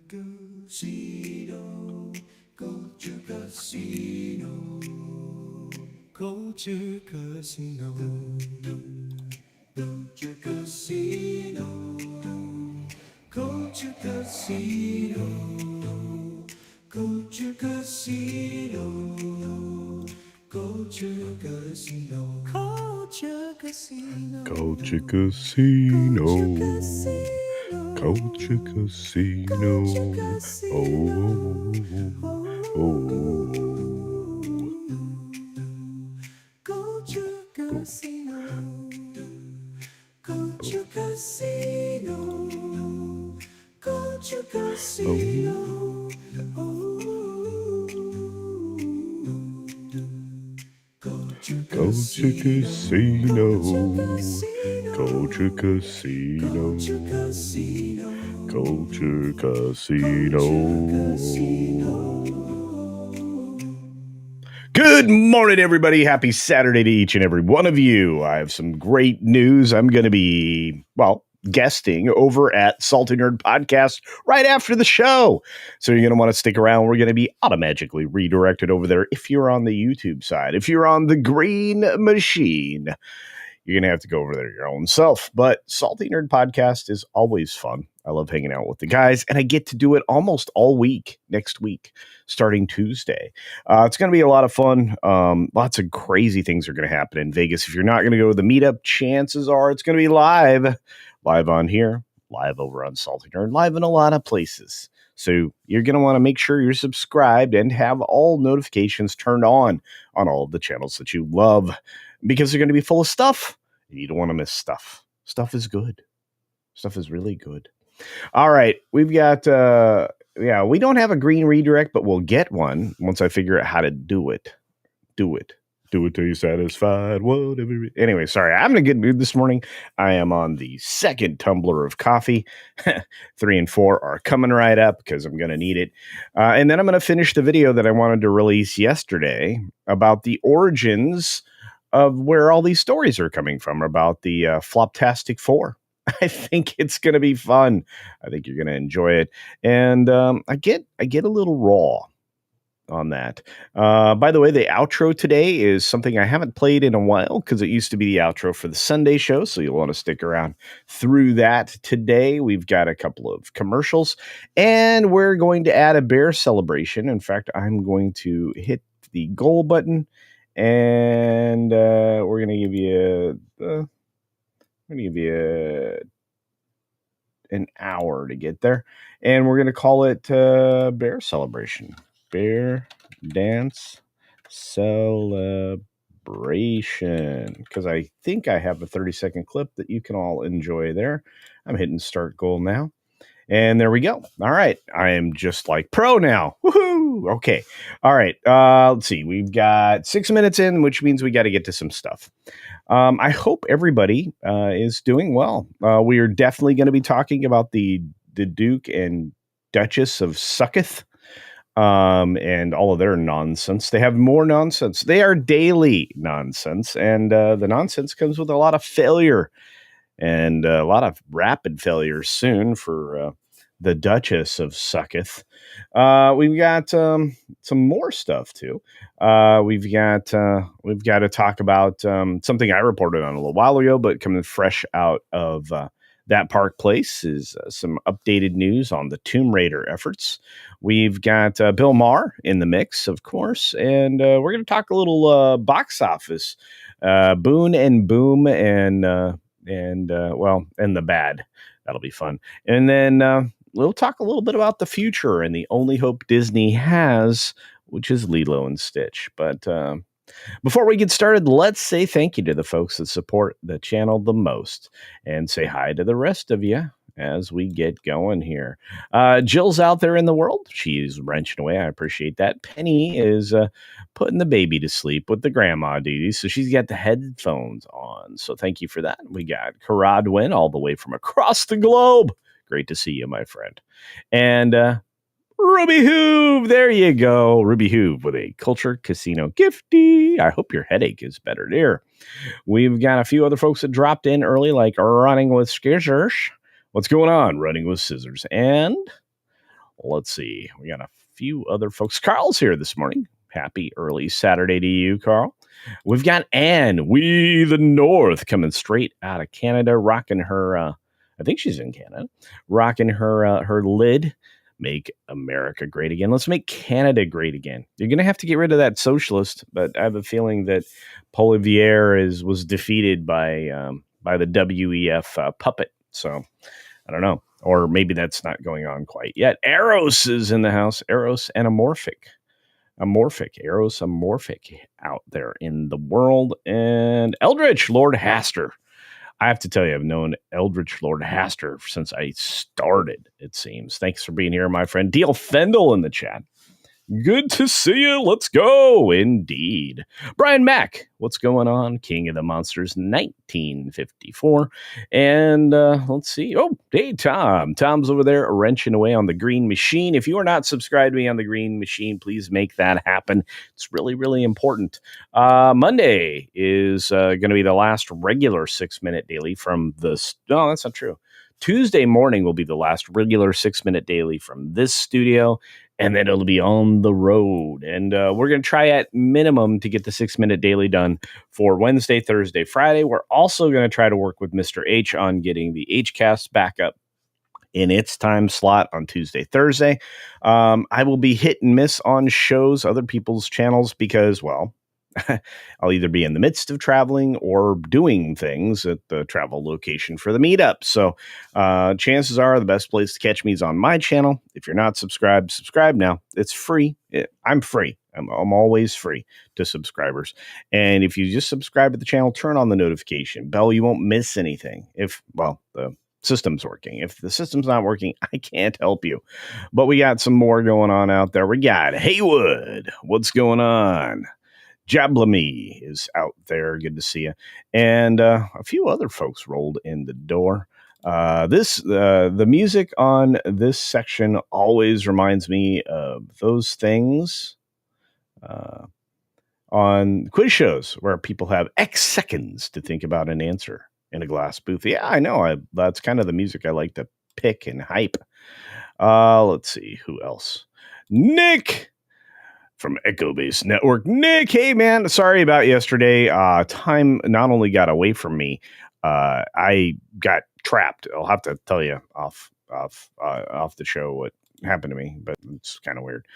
Casino, Culture Casino, Culture Casino, Culture Casino, Culture Casino, Culture Casino, Culture Casino, Culture Casino, Culture Casino. Culture Casino. Oh, Culture Casino, Culture Casino, Culture Casino. Culture Casino. Culture Casino. Culture Casino. Good morning, everybody. Happy Saturday to each and every one of you. I have some great news. I'm going to be, guesting over at Salty Nerd Podcast right after the show. So you're going to want to stick around. We're going to be automatically redirected over there if you're on the YouTube side. If you're on the Green Machine, you're going to have to go over there your own self. But Salty Nerd Podcast is always fun. I love hanging out with the guys, and I get to do it almost all week next week, starting Tuesday. It's going to be a lot of fun. Lots of crazy things are going to happen in Vegas. If you're not going to go to the meetup, chances are it's going to be live on here, live over on Salty Nerd, live in a lot of places. So you're going to want to make sure you're subscribed and have all notifications turned on all of the channels that you love, because they're going to be full of stuff. You don't want to miss stuff. Stuff is good. Stuff is really good. All right. We've got, we don't have a green redirect, but we'll get one once I figure out how to do it. Do it till you're satisfied. Whatever. Anyway, sorry. I'm in a good mood this morning. I am on the second tumbler of coffee. 3 and 4 are coming right up because I'm going to need it. And then I'm going to finish the video that I wanted to release yesterday about the origins of where all these stories are coming from about the Floptastic 4. I think it's going to be fun. I think you're going to enjoy it. And I get a little raw on that. By the way, the outro today is something I haven't played in a while because it used to be the outro for the Sunday show. So you'll want to stick around through that. Today, we've got a couple of commercials and we're going to add a bear celebration. In fact, I'm going to hit the goal button and we're going to give you an hour to get there, and we're going to call it Bear Celebration. Bear Dance Celebration, because I think I have a 30-second clip that you can all enjoy there. I'm hitting start goal now. And there we go. All right. I am just like pro now. Woohoo! Okay. All right. Let's see. We've got 6 minutes in, which means we got to get to some stuff. I hope everybody is doing well. We are definitely going to be talking about the Duke and Dutchess of SUCKETH and all of their nonsense. They have more nonsense. They are daily nonsense. And the nonsense comes with a lot of failure. And a lot of rapid failures soon for the Dutchess of SUCKETH. We've got some more stuff too. We've got to talk about something I reported on a little while ago, but coming fresh out of that Park Place is some updated news on the Tomb Raider efforts. We've got Bill Maher in the mix, of course, and we're going to talk a little box office, Boon and Boom, and the bad. That'll be fun. And then we'll talk a little bit about the future and the only hope Disney has, which is Lilo and Stitch. But before we get started, let's say thank you to the folks that support the channel the most and say hi to the rest of you as we get going here. Jill's out there in the world. She's wrenching away. I appreciate that. Penny is putting the baby to sleep with the grandma duties, so she's got the headphones on. So thank you for that. We got Karadwin all the way from across the globe. Great to see you, my friend. And Ruby Hoove, there you go. Ruby Hoove with a Culture Casino gifty. I hope your headache is better there. We've got a few other folks that dropped in early, like Running with Scissors. What's going on, Running with Scissors? And Let's see. We got a few other folks. Carl's here this morning. Happy early Saturday to you, Carl. We've got Anne, We the North, coming straight out of Canada, rocking her, I think she's in Canada, rocking her lid. Make America great again. Let's make Canada great again. You're going to have to get rid of that socialist, but I have a feeling that Poilievre was defeated by the WEF puppet. So I don't know. Or maybe that's not going on quite yet. Eros is in the house. Eros and Eros amorphic out there in the world. And Eldritch Lord Haster. I have to tell you, I've known Eldritch Lord Haster since I started, it seems. Thanks for being here, my friend. Deal Fendel in the chat. Good to see you. Let's go. Indeed. Brian Mack, what's going on? King of the Monsters, 1954. And let's see. Oh, hey, Tom. Tom's over there wrenching away on the green machine. If you are not subscribed to me on the green machine, please make that happen. It's really, really important. Monday is going to be the last regular 6-minute daily from the... No, that's not true. Tuesday morning will be the last regular 6-minute daily from this studio, and then it'll be on the road. And we're going to try at minimum to get the 6-minute daily done for Wednesday, Thursday, Friday. We're also going to try to work with Mr. H on getting the Hcast back up in its time slot on Tuesday, Thursday. I will be hit and miss on shows, other people's channels, because, well, I'll either be in the midst of traveling or doing things at the travel location for the meetup. So chances are the best place to catch me is on my channel. If you're not subscribed, subscribe now. It's free. I'm free. I'm always free to subscribers. And if you just subscribe to the channel, turn on the notification bell. You won't miss anything. The system's working. If the system's not working, I can't help you. But we got some more going on out there. We got Haywood. What's going on? Jablamy is out there. Good to see you. And a few other folks rolled in the door. The music on this section always reminds me of those things on quiz shows where people have X seconds to think about an answer in a glass booth. Yeah, I know. That's kind of the music I like to pick and hype. Let's see. Who else? Nick from Echo Base Network. Nick, hey man, sorry about yesterday. Time not only got away from me, I got trapped. I'll have to tell you off the show what happened to me, but it's kind of weird.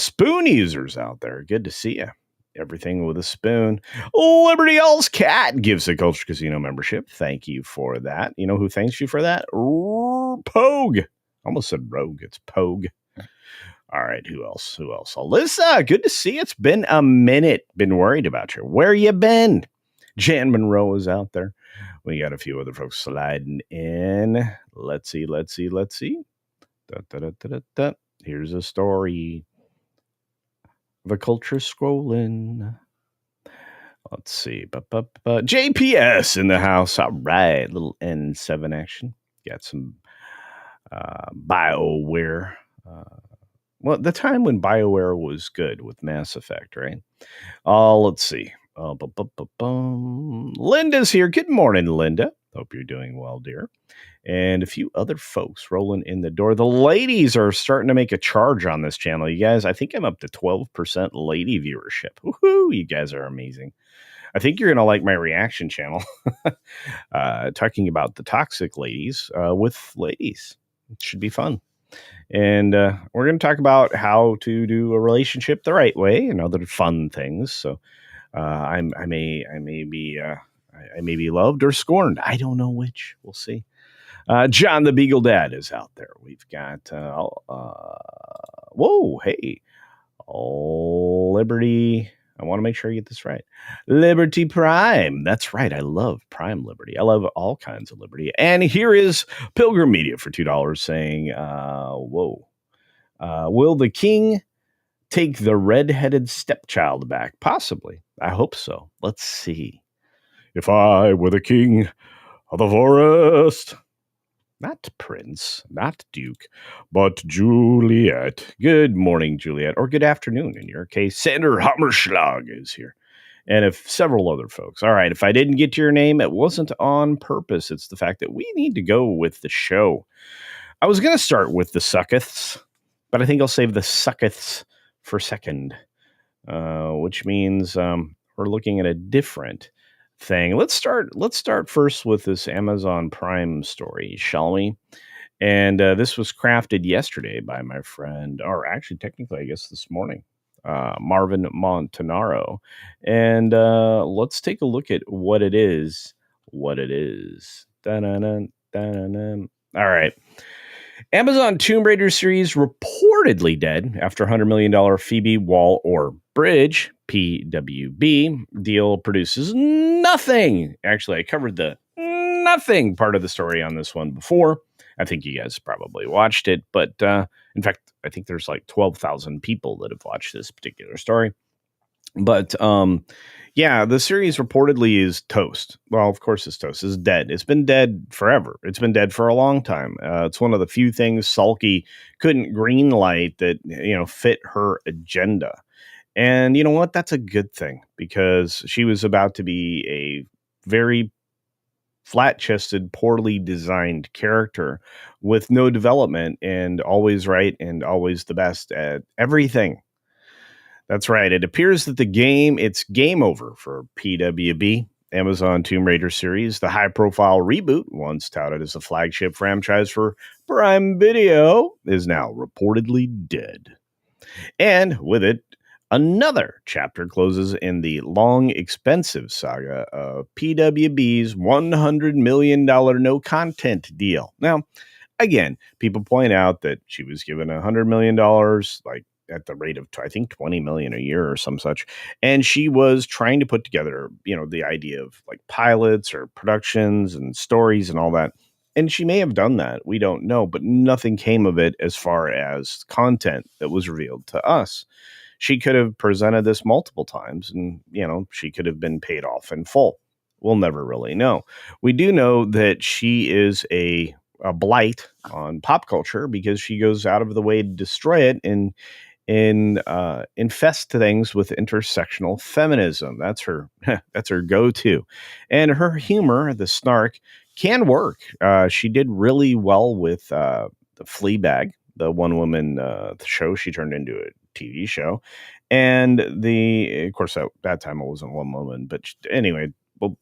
Spoon users out there, good to see you. Everything with a spoon. Liberty All's Cat gives a Culture Casino membership. Thank you for that. You know who thanks you for that? Pogue. Almost said rogue. It's Pogue. All right, who else? Alyssa, good to see you. It's been a minute. Been worried about you. Where you been? Jan Monroe is out there. We got a few other folks sliding in. Let's see. Here's a story. The culture scrolling. Let's see. JPS in the house. All right, little N7 action. Got some BioWare. Well, the time when BioWare was good with Mass Effect, right? Let's see. Linda's here. Good morning, Linda. Hope you're doing well, dear. And a few other folks rolling in the door. The ladies are starting to make a charge on this channel. You guys, I think I'm up to 12% lady viewership. Woohoo! You guys are amazing. I think you're going to like my reaction channel. Talking about the toxic ladies with ladies. It should be fun. And we're going to talk about how to do a relationship the right way and other fun things. So I may be loved or scorned. I don't know which. We'll see. John the Beagle Dad is out there. We've got Liberty. I want to make sure I get this right. Liberty Prime. That's right. I love Prime Liberty. I love all kinds of liberty. And here is Pilgrim Media for $2 saying, will the king take the red-headed stepchild back? Possibly. I hope so. Let's see. If I were the king of the forest. Not Prince, not Duke, but Juliet. Good morning, Juliet, or good afternoon in your case. Sander Hammerschlag is here, and several other folks. All right, if I didn't get to your name, it wasn't on purpose. It's the fact that we need to go with the show. I was going to start with the Suckeths, but I think I'll save the Suckeths for second, which means we're looking at a different thing. Let's start first with this Amazon Prime story, shall we? And this was crafted yesterday by my friend, or actually, technically, I guess this morning, Marvin Montanaro. And let's take a look at what it is. What it is. Dun-dun-dun, dun-dun-dun. All right. Amazon Tomb Raider series reportedly dead after $100 million Phoebe Waller-Bridge (PWB) deal produces nothing. Actually, I covered the nothing part of the story on this one before. I think you guys probably watched it, but in fact, I think there's like 12,000 people that have watched this particular story. But yeah, the series reportedly is toast. Well, of course it's toast. It's dead. It's been dead forever. It's been dead for a long time. It's one of the few things Sulky couldn't greenlight that fit her agenda. And you know what? That's a good thing because she was about to be a very flat-chested, poorly designed character with no development and always right and always the best at everything. That's right. It appears that it's game over for PWB, Amazon Tomb Raider series. The high-profile reboot, once touted as a flagship franchise for Prime Video, is now reportedly dead. And with it, another chapter closes in the long, expensive saga of PWB's $100 million no-content deal. Now, again, people point out that she was given $100 million, like at the rate of, I think, 20 million a year or some such. And she was trying to put together, the idea of like pilots or productions and stories and all that. And she may have done that. We don't know, but nothing came of it as far as content that was revealed to us. She could have presented this multiple times and, she could have been paid off in full. We'll never really know. We do know that she is a blight on pop culture because she goes out of the way to destroy it and infest things with intersectional feminism. That's her that's her go-to. And her humor, the snark, can work. She did really well with the Fleabag, the one woman show she turned into a TV show. And of course, at that time it wasn't one woman, but anyway, well,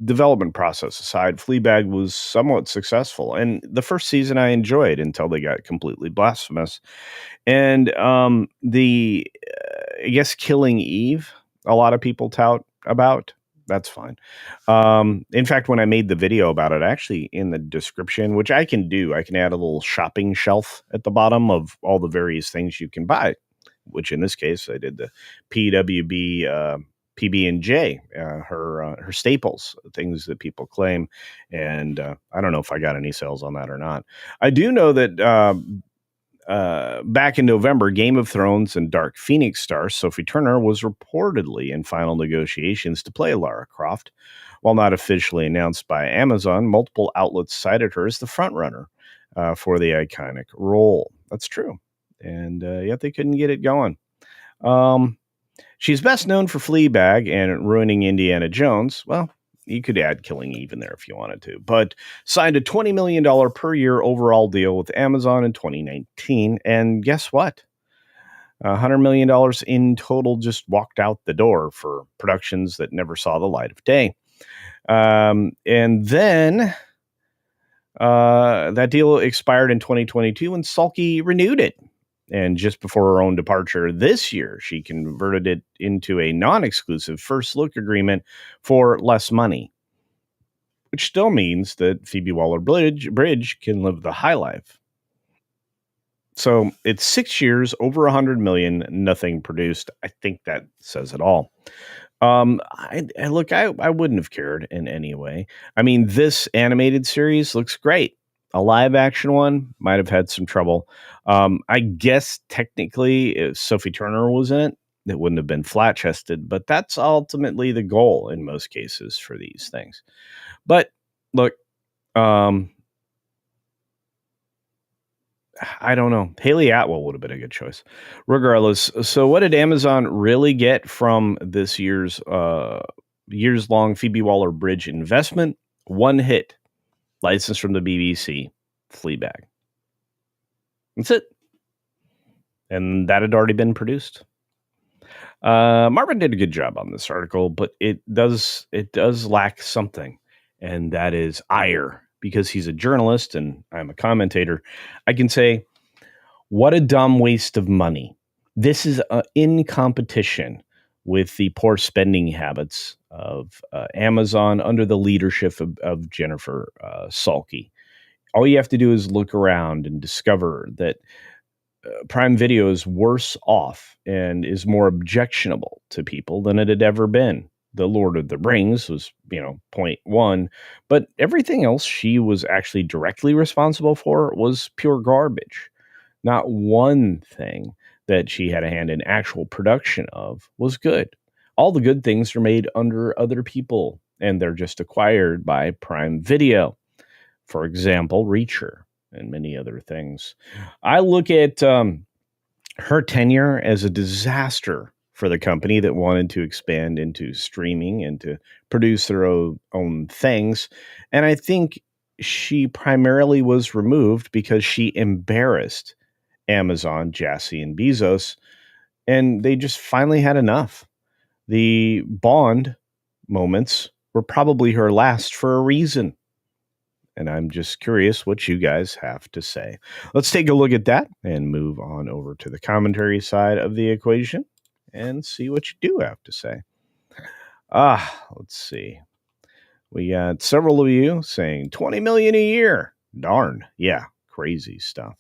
development process aside, Fleabag was somewhat successful. And the first season I enjoyed until they got completely blasphemous. And I guess Killing Eve, a lot of people tout about. That's fine. In fact, when I made the video about it, actually in the description, which I can do, I can add a little shopping shelf at the bottom of all the various things you can buy, which in this case, I did the PWB PB&J, her staples, things that people claim. And I don't know if I got any sales on that or not. I do know that back in November, Game of Thrones and Dark Phoenix star Sophie Turner was reportedly in final negotiations to play Lara Croft. While not officially announced by Amazon, multiple outlets cited her as the frontrunner for the iconic role. That's true. And yet they couldn't get it going. She's best known for Fleabag and ruining Indiana Jones. Well, you could add Killing Eve in there if you wanted to, but signed a $20 million per year overall deal with Amazon in 2019. And guess what? $100 million in total just walked out the door for productions that never saw the light of day. And then that deal expired in 2022 and Sulky renewed it. And just before her own departure this year, she converted it into a non-exclusive first look agreement for less money, which still means that Phoebe Waller-Bridge can live the high life. So it's 6 years, over 100 million, nothing produced. I think that says it all. I wouldn't have cared in any way. I mean, this animated series looks great. A live action one might have had some trouble. I guess technically, if Sophie Turner was in it, it wouldn't have been flat chested, but that's ultimately the goal in most cases for these things. But look, I don't know. Haley Atwell would have been a good choice. Regardless, so what did Amazon really get from this year's long Phoebe Waller-Bridge investment? One hit, license from the BBC, Fleabag. That's it. And that had already been produced. Marvin did a good job on this article, but it does lack something, and that is ire. Because he's a journalist and I'm a commentator, I can say, what a dumb waste of money. This is in competition with the poor spending habits of Amazon under the leadership of Jennifer Salke. All you have to do is look around and discover that Prime Video is worse off and is more objectionable to people than it had ever been. The Lord of the Rings was, point one, but everything else she was actually directly responsible for was pure garbage. Not one thing that she had a hand in actual production of was good. All the good things are made under other people, and they're just acquired by Prime Video. For example, Reacher and many other things. I look at her tenure as a disaster for the company that wanted to expand into streaming and to produce their own things. And I think she primarily was removed because she embarrassed Amazon, Jassy, and Bezos, and they just finally had enough. The Bond moments were probably her last for a reason. And I'm just curious what you guys have to say. Let's take a look at that and move on over to the commentary side of the equation and see what you do have to say. Let's see. We got several of you saying 20 million a year. Darn. Yeah, crazy stuff.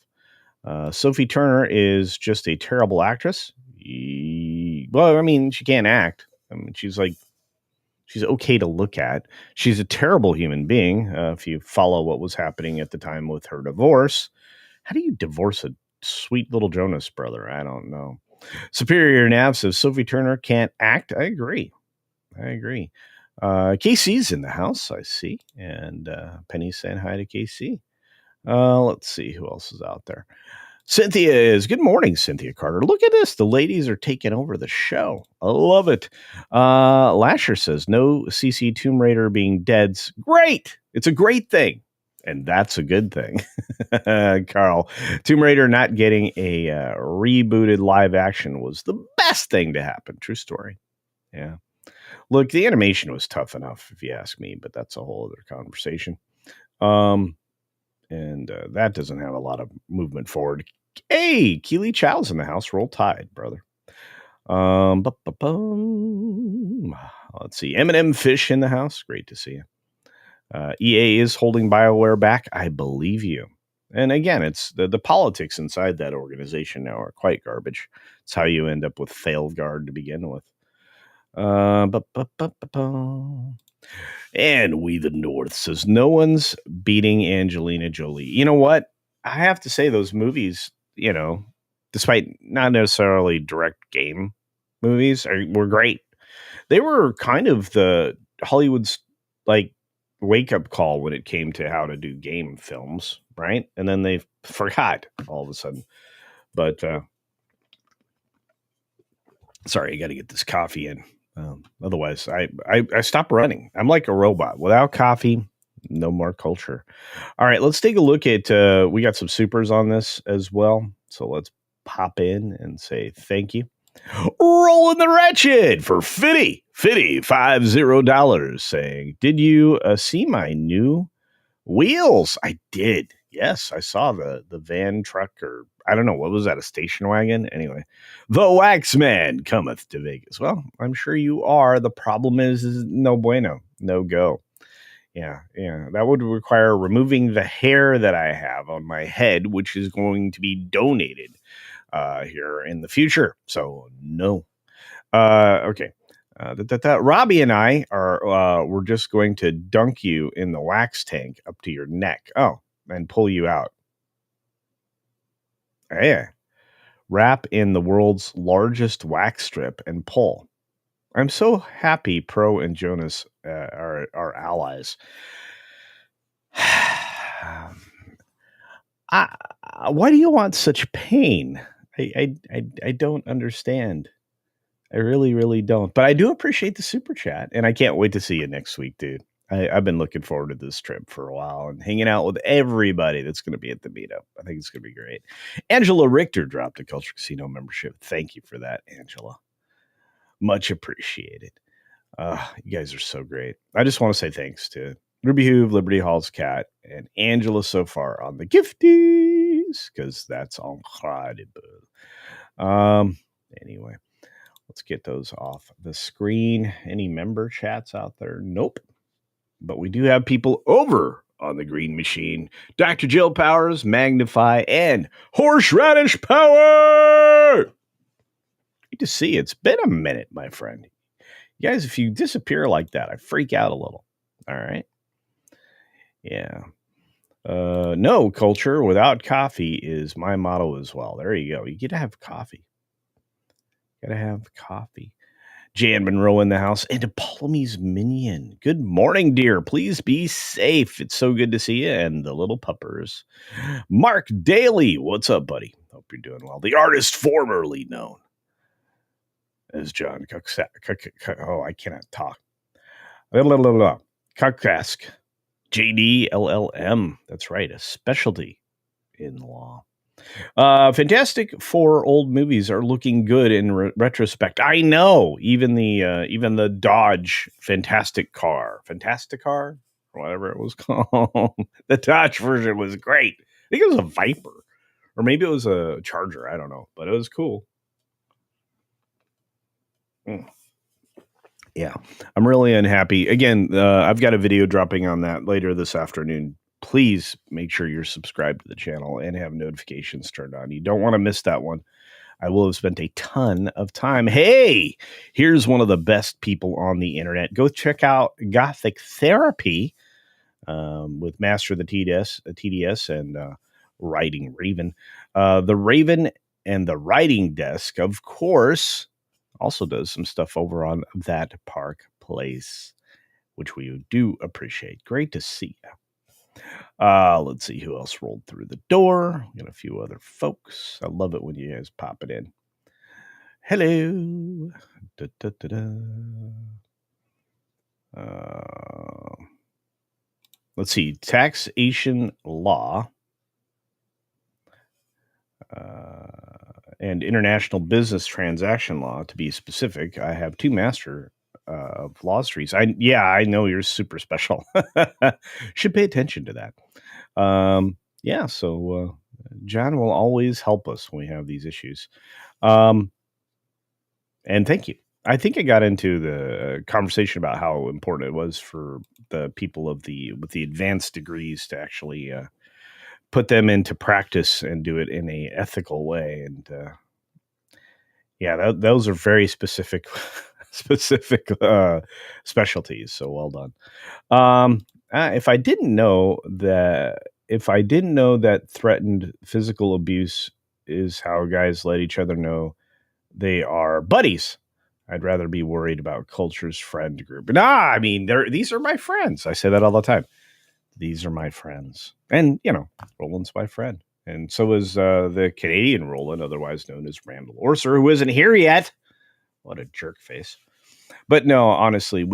Sophie Turner is just a terrible actress. Well, I mean, she can't act. I mean, she's okay to look at. She's a terrible human being. If you follow what was happening at the time with her divorce, how do you divorce a sweet little Jonas brother? I don't know. Superior Nav says Sophie Turner can't act. I agree. KC's in the house, I see. And Penny's saying hi to KC. Let's see who else is out there. Cynthia is. Good morning, Cynthia Carter. Look at this. The ladies are taking over the show. I love it. Lasher says, no CC Tomb Raider being dead's great. It's a great thing. And that's a good thing. Carl, Tomb Raider not getting a rebooted live action was the best thing to happen. True story. Yeah. Look, the animation was tough enough, if you ask me, but that's a whole other conversation. And that doesn't have a lot of movement forward. Hey, Keely Chow's in the house. Roll Tide, brother. Let's see. Eminem Fish in the house. Great to see you. EA is holding BioWare back. I believe you. And again, it's the politics inside that organization now are quite garbage. It's how you end up with Failguard to begin with. And We the North says no one's beating Angelina Jolie. You know what? I have to say those movies, despite not necessarily direct game movies, were great. They were kind of the Hollywood's wake up call when it came to how to do game films, right? And then they forgot all of a sudden. But sorry, I got to get this coffee in. Otherwise, I stop running. I'm like a robot. Without coffee, no more culture. All right, let's take a look at. We got some supers on this as well. So let's pop in and say thank you. Rolling the Wretched for Fitty $50 saying, did you see my new wheels? I did. Yes, I saw the van truck, or I don't know, what was that, a station wagon? Anyway, the Wax Man cometh to Vegas. Well, I'm sure you are. The problem is no bueno, no go. Yeah. That would require removing the hair that I have on my head, which is going to be donated here in the future. So no. Okay. Robbie and I we're just going to dunk you in the wax tank up to your neck. Oh, and pull you out. Yeah. Wrap in the world's largest wax strip and pull. I'm so happy Pro and Jonas are allies. Why do you want such pain? I don't understand. I really, really don't. But I do appreciate the super chat, and I can't wait to see you next week, dude. I've been looking forward to this trip for a while and hanging out with everybody that's going to be at the meetup. I think it's going to be great. Angela Richter dropped a Culture Casino membership. Thank you for that, Angela. Much appreciated. You guys are so great. I just want to say thanks to Ruby Hoove, Liberty Hall's cat, and Angela so far on the gifties, because that's incredible. Anyway, let's get those off the screen. Any member chats out there? Nope. But we do have people over on the green machine. Dr. Jill Powers, Magnify, and Horseradish Power! Good to see you. It's been a minute, my friend. You guys, if you disappear like that, I freak out a little. All right? Yeah. No, culture without coffee is my motto as well. There you go. You get to have coffee. Gotta have coffee. Jan Monroe in the house and Apollome's minion. Good morning, dear. Please be safe. It's so good to see you and the little puppers. Mark Daly, what's up, buddy? Hope you're doing well. The artist formerly known as John Oh, I cannot talk. Cuckask. JDLLM. That's right, a specialty in law. Fantastic Four old movies are looking good in retrospect. I know, even the Dodge Fantastic Car, or whatever it was called, the Dodge version was great. I think it was a Viper, or maybe it was a Charger. I don't know, but it was cool. Yeah, I'm really unhappy. Again, I've got a video dropping on that later this afternoon. Please make sure you're subscribed to the channel and have notifications turned on. You don't want to miss that one. I will have spent a ton of time. Hey, here's one of the best people on the internet. Go check out Gothic Therapy with Master of the TDS and Writing Raven. The Raven and the Writing Desk, of course, also does some stuff over on That Park Place, which we do appreciate. Great to see you. Let's see who else rolled through the door. Got a few other folks. I love it when you guys pop it in. Hello. Da, da, da, da. Let's see. Taxation law and international business transaction law, to be specific. I have two master of law degrees. I know you're super special. Should pay attention to that. So John will always help us when we have these issues. And thank you. I think I got into the conversation about how important it was for the people with the advanced degrees to actually put them into practice and do it in a ethical way. And those are very specific specialties. So well done. If I didn't know that threatened physical abuse is how guys let each other know they are buddies, I'd rather be worried about culture's friend group. I mean, these are my friends. I say that all the time. These are my friends. And, Roland's my friend. And so is the Canadian Roland, otherwise known as Randall Orser, who isn't here yet. What a jerk face. But no, honestly,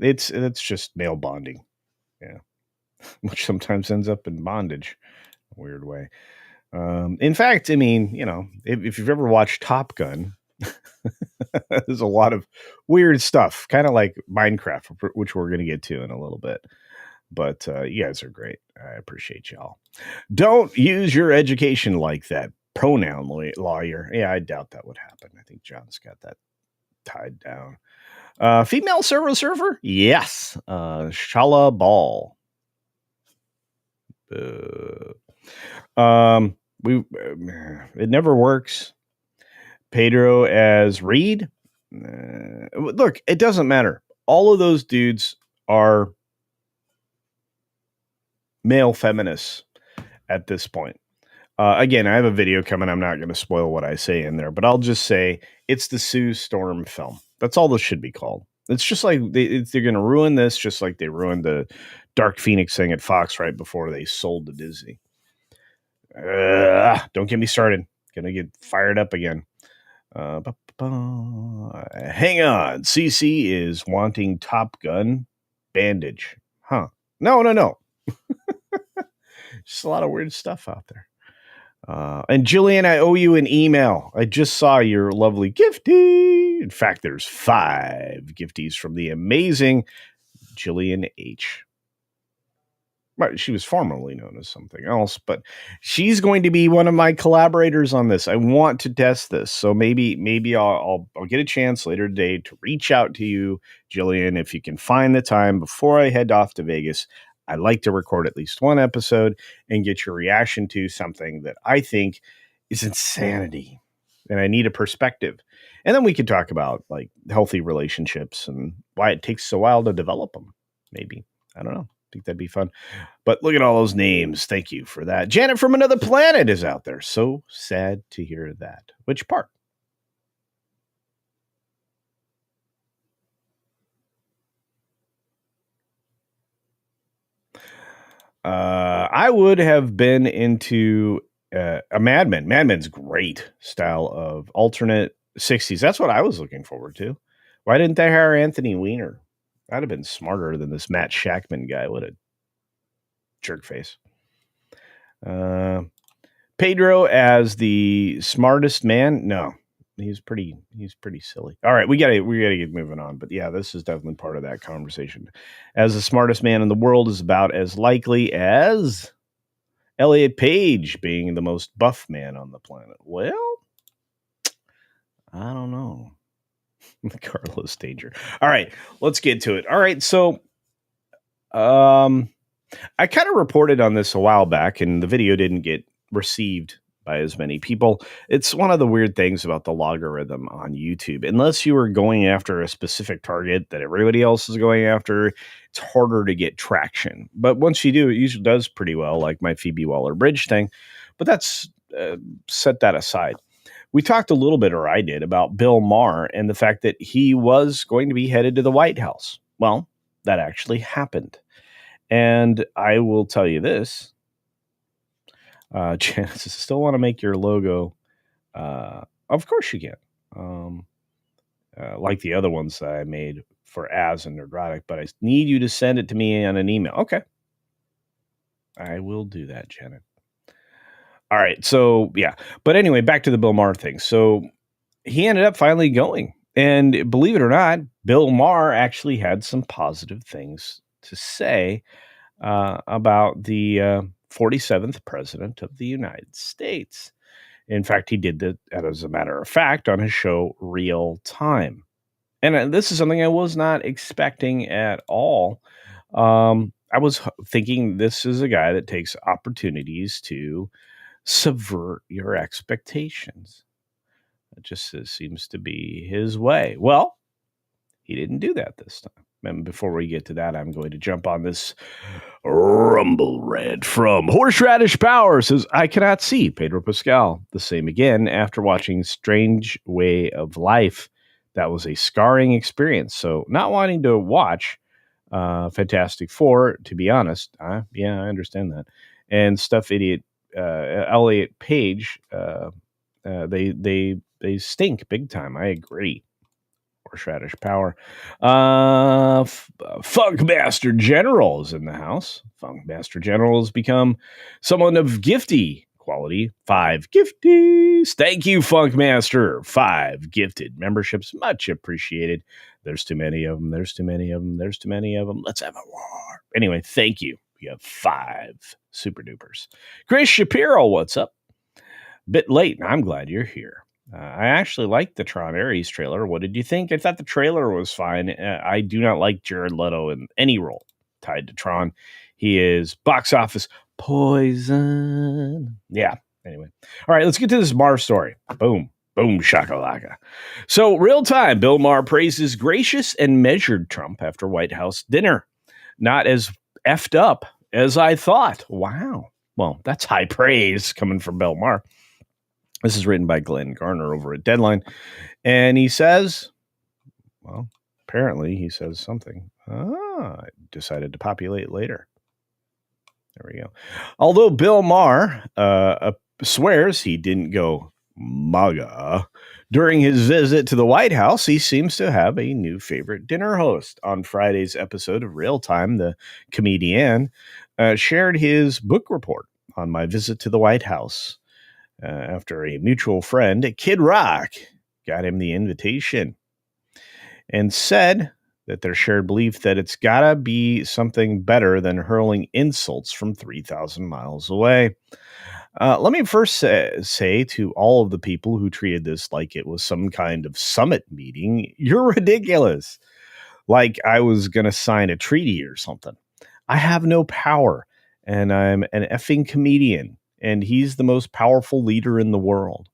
it's just male bonding. Yeah. Which sometimes ends up in bondage. In a weird way. In fact, I mean, if you've ever watched Top Gun, there's a lot of weird stuff, kind of like Minecraft, which we're going to get to in a little bit. But you guys are great. I appreciate y'all. Don't use your education like that. Pronoun lawyer. Yeah, I doubt that would happen. I think John's got that tied down. Female server? Yes. Shala Ball. It never works. Pedro as Reed. Look, it doesn't matter. All of those dudes are male feminists at this point. Again, I have a video coming. I'm not going to spoil what I say in there, but I'll just say it's the Sue Storm film. That's all this should be called. It's just like they're going to ruin this, just like they ruined the Dark Phoenix thing at Fox right before they sold to Disney. Don't get me started. Gonna get fired up again. Hang on. CC is wanting Top Gun bandage. Huh. No. Just a lot of weird stuff out there. And Jillian, I owe you an email. I just saw your lovely gifty. In fact, there's 5 gifties from the amazing Jillian H. Right, she was formerly known as something else, but she's going to be one of my collaborators on this. I want to test this, so maybe I'll get a chance later today to reach out to you, Jillian, if you can find the time before I head off to Vegas. I'd like to record at least one episode and get your reaction to something that I think is insanity, and I need a perspective. And then we could talk about like healthy relationships and why it takes a while to develop them. Maybe, I don't know. I think that'd be fun. But look at all those names. Thank you for that. Janet from Another Planet is out there. So sad to hear that. Which part? I would have been into a Mad Men. Mad Men's great style of alternate 60s. That's what I was looking forward to. Why didn't they hire Anthony Weiner? That'd have been smarter than this Matt Shackman guy. What a jerk face. Pedro as the smartest man. No, he's pretty silly. All right, we gotta get moving on. But yeah, this is definitely part of that conversation. As the smartest man in the world is about as likely as Elliot Page being the most buff man on the planet. Well, I don't know. Carlos Danger. All right, let's get to it. All right, so I kind of reported on this a while back, and the video didn't get received by as many people. It's one of the weird things about the logarithm on YouTube. Unless you are going after a specific target that everybody else is going after, it's harder to get traction. But once you do, it usually does pretty well, like my Phoebe Waller-Bridge thing. But that's set that aside. We talked a little bit, or I did, about Bill Maher and the fact that he was going to be headed to the White House. Well, that actually happened. And I will tell you this. Janice, still want to make your logo. Of course you can. Like the other ones that I made for As and Nerdrotic, but I need you to send it to me on an email. Okay. I will do that, Janet. All right. So, yeah. But anyway, back to the Bill Maher thing. So he ended up finally going. And believe it or not, Bill Maher actually had some positive things to say about the 47th president of the United States. In fact, he did that, as a matter of fact, on his show Real Time. And this is something I was not expecting at all. I was thinking this is a guy that takes opportunities to subvert your expectations. It just seems to be his way. Well, he didn't do that this time. And before we get to that, I'm going to jump on this Rumble Red from Horseradish Power. Says, I cannot see Pedro Pascal the same again after watching Strange Way of Life. That was a scarring experience. So not wanting to watch Fantastic Four, to be honest. Yeah, I understand that. And Stuff Idiot Elliot Page, they stink big time. I agree. Horseradish Power. Funkmaster General is in the house. Funkmaster General has become someone of gifty quality. 5 gifties. Thank you, Funkmaster. 5 gifted memberships. Much appreciated. There's too many of them. There's too many of them. There's too many of them. Let's have a war. Anyway, thank you. We have 5 super dupers. Chris Shapiro, what's up? Bit late. I'm glad you're here. I actually liked the Tron Ares trailer. What did you think? I thought the trailer was fine. I do not like Jared Leto in any role tied to Tron. He is box office poison. Yeah. Anyway. All right, let's get to this Maher story. Boom. Boom shakalaka. So, Real Time. Bill Maher praises gracious and measured Trump after White House dinner. Not as effed up as I thought. Wow. Well, that's high praise coming from Bill Maher. This is written by Glenn Garner over at Deadline. And he says, well, apparently he says something. I decided to populate later. There we go. Although Bill Maher swears he didn't go MAGA During his visit to the White House, he seems to have a new favorite dinner host. On Friday's episode of Real Time, the comedian shared his book report on my visit to the White House after a mutual friend, Kid Rock, got him the invitation and said that their shared belief that it's gotta be something better than hurling insults from 3,000 miles away. Let me first say to all of the people who treated this like it was some kind of summit meeting, you're ridiculous. Like I was going to sign a treaty or something. I have no power, and I'm an effing comedian, and he's the most powerful leader in the world.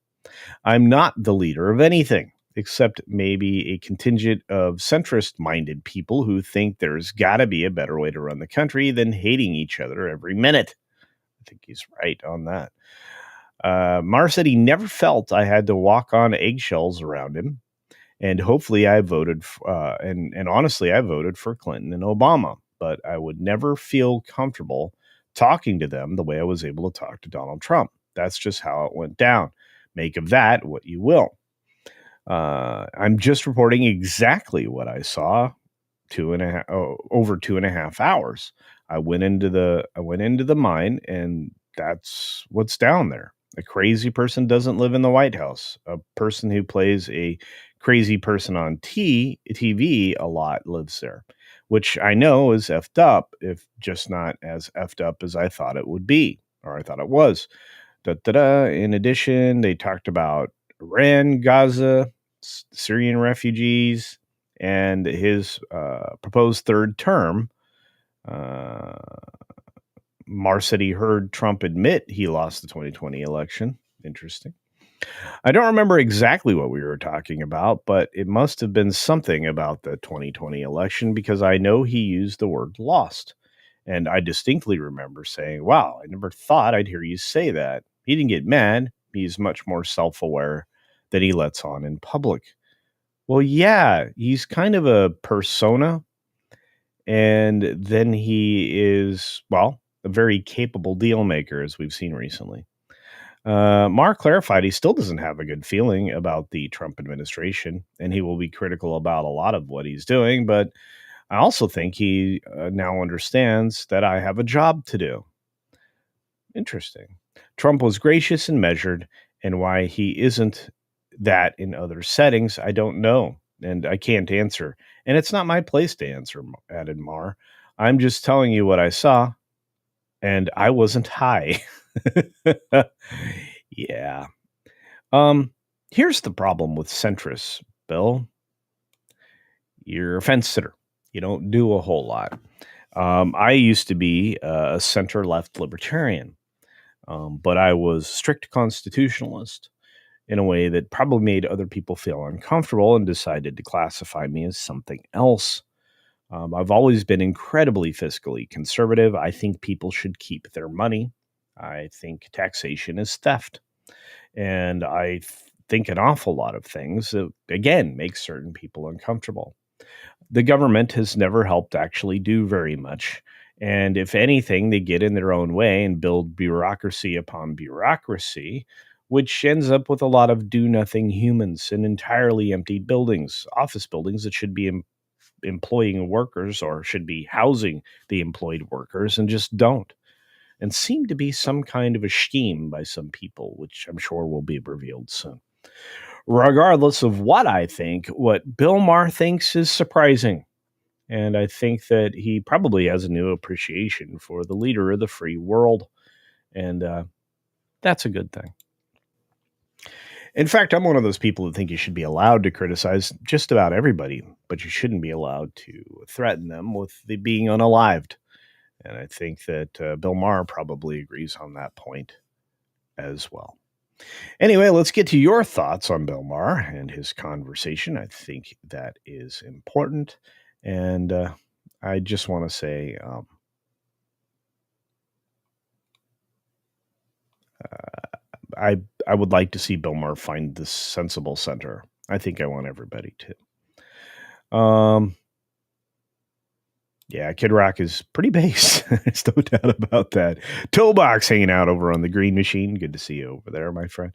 I'm not the leader of anything, except maybe a contingent of centrist minded people who think there's got to be a better way to run the country than hating each other every minute. I think he's right on that. Maher said he never felt I had to walk on eggshells around him, and hopefully I voted, and honestly, I voted for Clinton and Obama, but I would never feel comfortable talking to them the way I was able to talk to Donald Trump. That's just how it went down. Make of that what you will. I'm just reporting exactly what I saw over 2.5 hours. I went into the mine, and that's what's down there. A crazy person doesn't live in the White House. A person who plays a crazy person on TV a lot lives there, which I know is effed up, if just not as effed up as I thought it would be, or I thought it was. In addition, they talked about Iran, Gaza, Syrian refugees, and his proposed third term. Maher said he heard Trump admit he lost the 2020 election. Interesting. I don't remember exactly what we were talking about, but it must have been something about the 2020 election because I know he used the word lost. And I distinctly remember saying, wow, I never thought I'd hear you say that. He didn't get mad. He's much more self aware than he lets on in public. Well, yeah, he's kind of a persona. And then he is, well, a very capable deal maker, as we've seen recently. Maher clarified he still doesn't have a good feeling about the Trump administration, and he will be critical about a lot of what he's doing. But I also think he now understands that I have a job to do. Interesting. Trump was gracious and measured, and why he isn't that in other settings, I don't know, and I can't answer. And it's not my place to answer, added Maher. I'm just telling you what I saw, and I wasn't high. Yeah. Here's the problem with centrists, Bill. You're a fence sitter. You don't do a whole lot. I used to be a center-left libertarian, but I was strict constitutionalist in a way that probably made other people feel uncomfortable and decided to classify me as something else. I've always been incredibly fiscally conservative. I think people should keep their money. I think taxation is theft. And I think an awful lot of things that, again, make certain people uncomfortable. The government has never helped actually do very much. And if anything, they get in their own way and build bureaucracy upon bureaucracy, which ends up with a lot of do-nothing humans in entirely empty buildings, office buildings that should be employing workers or should be housing the employed workers and just don't. And seem to be some kind of a scheme by some people, which I'm sure will be revealed soon. Regardless of what I think, what Bill Maher thinks is surprising. And I think that he probably has a new appreciation for the leader of the free world. And that's a good thing. In fact, I'm one of those people that think you should be allowed to criticize just about everybody, but you shouldn't be allowed to threaten them with the being unalived. And I think that Bill Maher probably agrees on that point as well. Anyway, let's get to your thoughts on Bill Maher and his conversation. I think that is important. And I just want to say I would like to see Bill Maher find this sensible center. I think I want everybody to. Yeah, Kid Rock is pretty base. There's no doubt about that. Toolbox hanging out over on the green machine. Good to see you over there, my friend.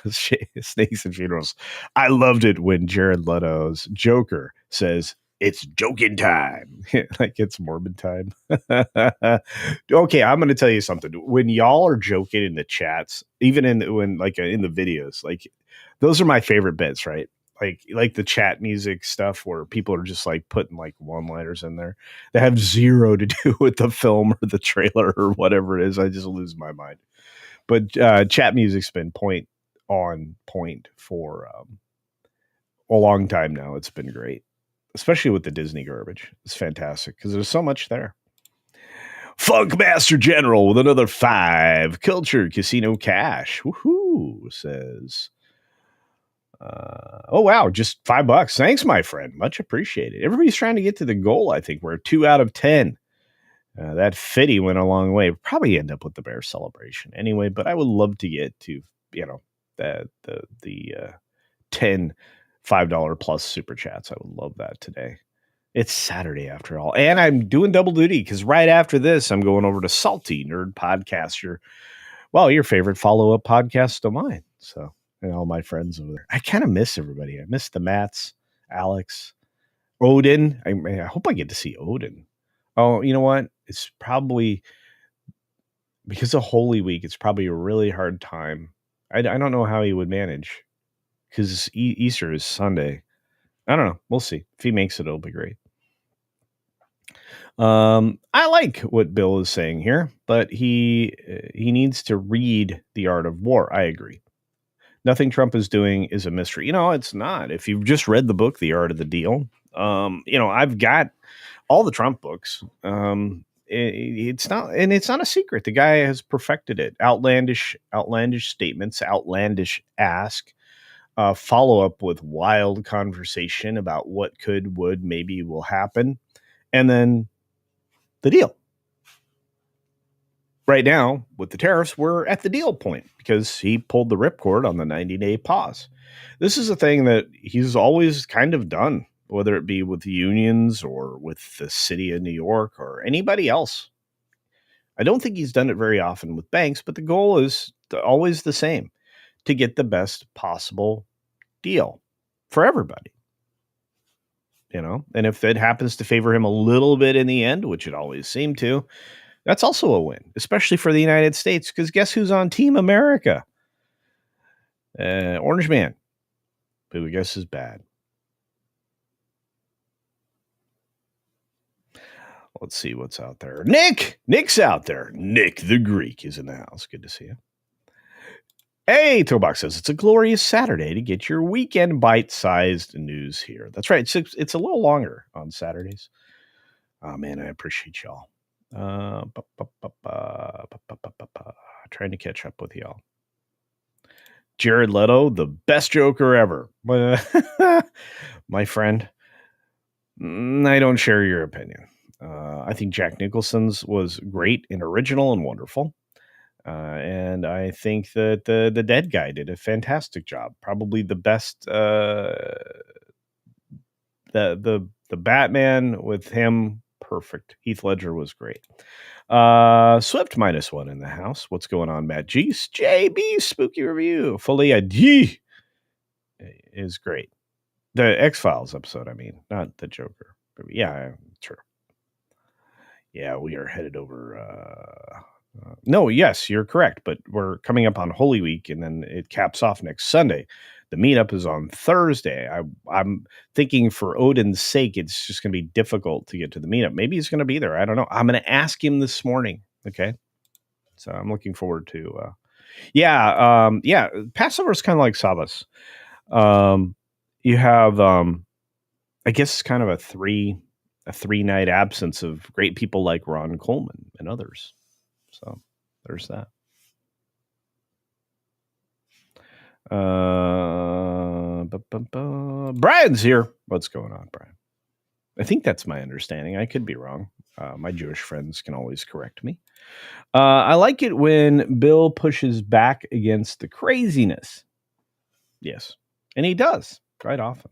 Snakes and Funerals. I loved it when Jared Leto's Joker says, "It's joking time." Like it's Mormon time. Okay, I'm going to tell you something. When y'all are joking in the chats, even in the videos, like those are my favorite bits, right? Like the chat music stuff where people are just like putting like one-liners in there that have zero to do with the film or the trailer or whatever it is. I just lose my mind. But chat music's been on point for a long time now. It's been great, especially with the Disney garbage. It's fantastic because there's so much there. Funkmaster General with another 5. Culture Casino Cash. Woohoo, says. Oh, wow. Just $5. Thanks, my friend. Much appreciated. Everybody's trying to get to the goal, I think. We're 2 out of 10. That Fitty went a long way. We'll probably end up with the Bear celebration anyway, but I would love to get to, the 10 $5 plus super chats. I would love that today. It's Saturday after all. And I'm doing double duty because right after this, I'm going over to Salty Nerd Podcast, your favorite follow-up podcast of mine. So, and all my friends over there. I kind of miss everybody. I miss the Matts, Alex, Odin. I hope I get to see Odin. Oh, you know what? It's probably because of Holy Week. It's probably a really hard time. I don't know how he would manage because Easter is Sunday. I don't know. We'll see. If he makes it, it'll be great. I like what Bill is saying here, but he needs to read The Art of War. I agree. Nothing Trump is doing is a mystery. It's not. If you've just read the book, The Art of the Deal, I've got all the Trump books. It's not a secret. The guy has perfected it. Outlandish statements, outlandish ask, follow up with wild conversation about what could, would, maybe will happen, and then the deal. Right now, with the tariffs, we're at the deal point because he pulled the ripcord on the 90-day pause. This is a thing that he's always kind of done, whether it be with the unions or with the city of New York or anybody else. I don't think he's done it very often with banks, but the goal is always the same, to get the best possible deal for everybody. And if it happens to favor him a little bit in the end, which it always seemed to, that's also a win, especially for the United States, because guess who's on Team America? Orange Man, who I guess is bad. Let's see what's out there. Nick's out there. Nick the Greek is in the house. Good to see you. Hey, Toolbox says, it's a glorious Saturday to get your weekend bite-sized news here. That's right. It's a little longer on Saturdays. Oh, man, I appreciate y'all. Trying to catch up with y'all. Jared Leto, the best Joker ever. My friend, I don't share your opinion. I think Jack Nicholson's was great and original and wonderful. And I think that the dead guy did a fantastic job. Probably the best. The Batman with him, perfect. Heath Ledger was great. Swift -1 in the house. What's going on, Matt Geese? JB Spooky Review. Folia D is great. The X-Files episode, I mean, not the Joker. But yeah, true. Yeah, we are headed over. No, yes, you're correct. But we're coming up on Holy Week, and then it caps off next Sunday. The meetup is on Thursday. I'm thinking for Odin's sake, it's just going to be difficult to get to the meetup. Maybe he's going to be there. I don't know. I'm going to ask him this morning. Okay. So I'm looking forward to, Passover is kind of like Sabbath. You have, I guess it's kind of a three night absence of great people like Ron Coleman and others. So there's that. Brian's here. What's going on, Brian? I think that's my understanding. I could be wrong. My Jewish friends can always correct me. I like it when Bill pushes back against the craziness. Yes. And he does quite often.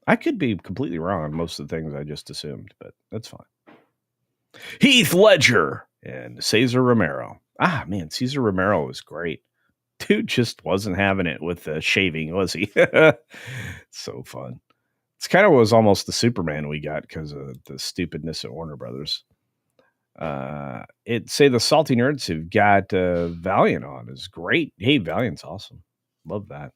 I could be completely wrong on most of the things I just assumed, but that's fine. Heath Ledger and Cesar Romero. Ah, man, Cesar Romero was great. Dude just wasn't having it with the shaving, was he? So fun. It's kind of was almost the Superman we got because of the stupidness at Warner Brothers. It say the salty nerds have got Valiant on is great. Hey, Valiant's awesome. Love that.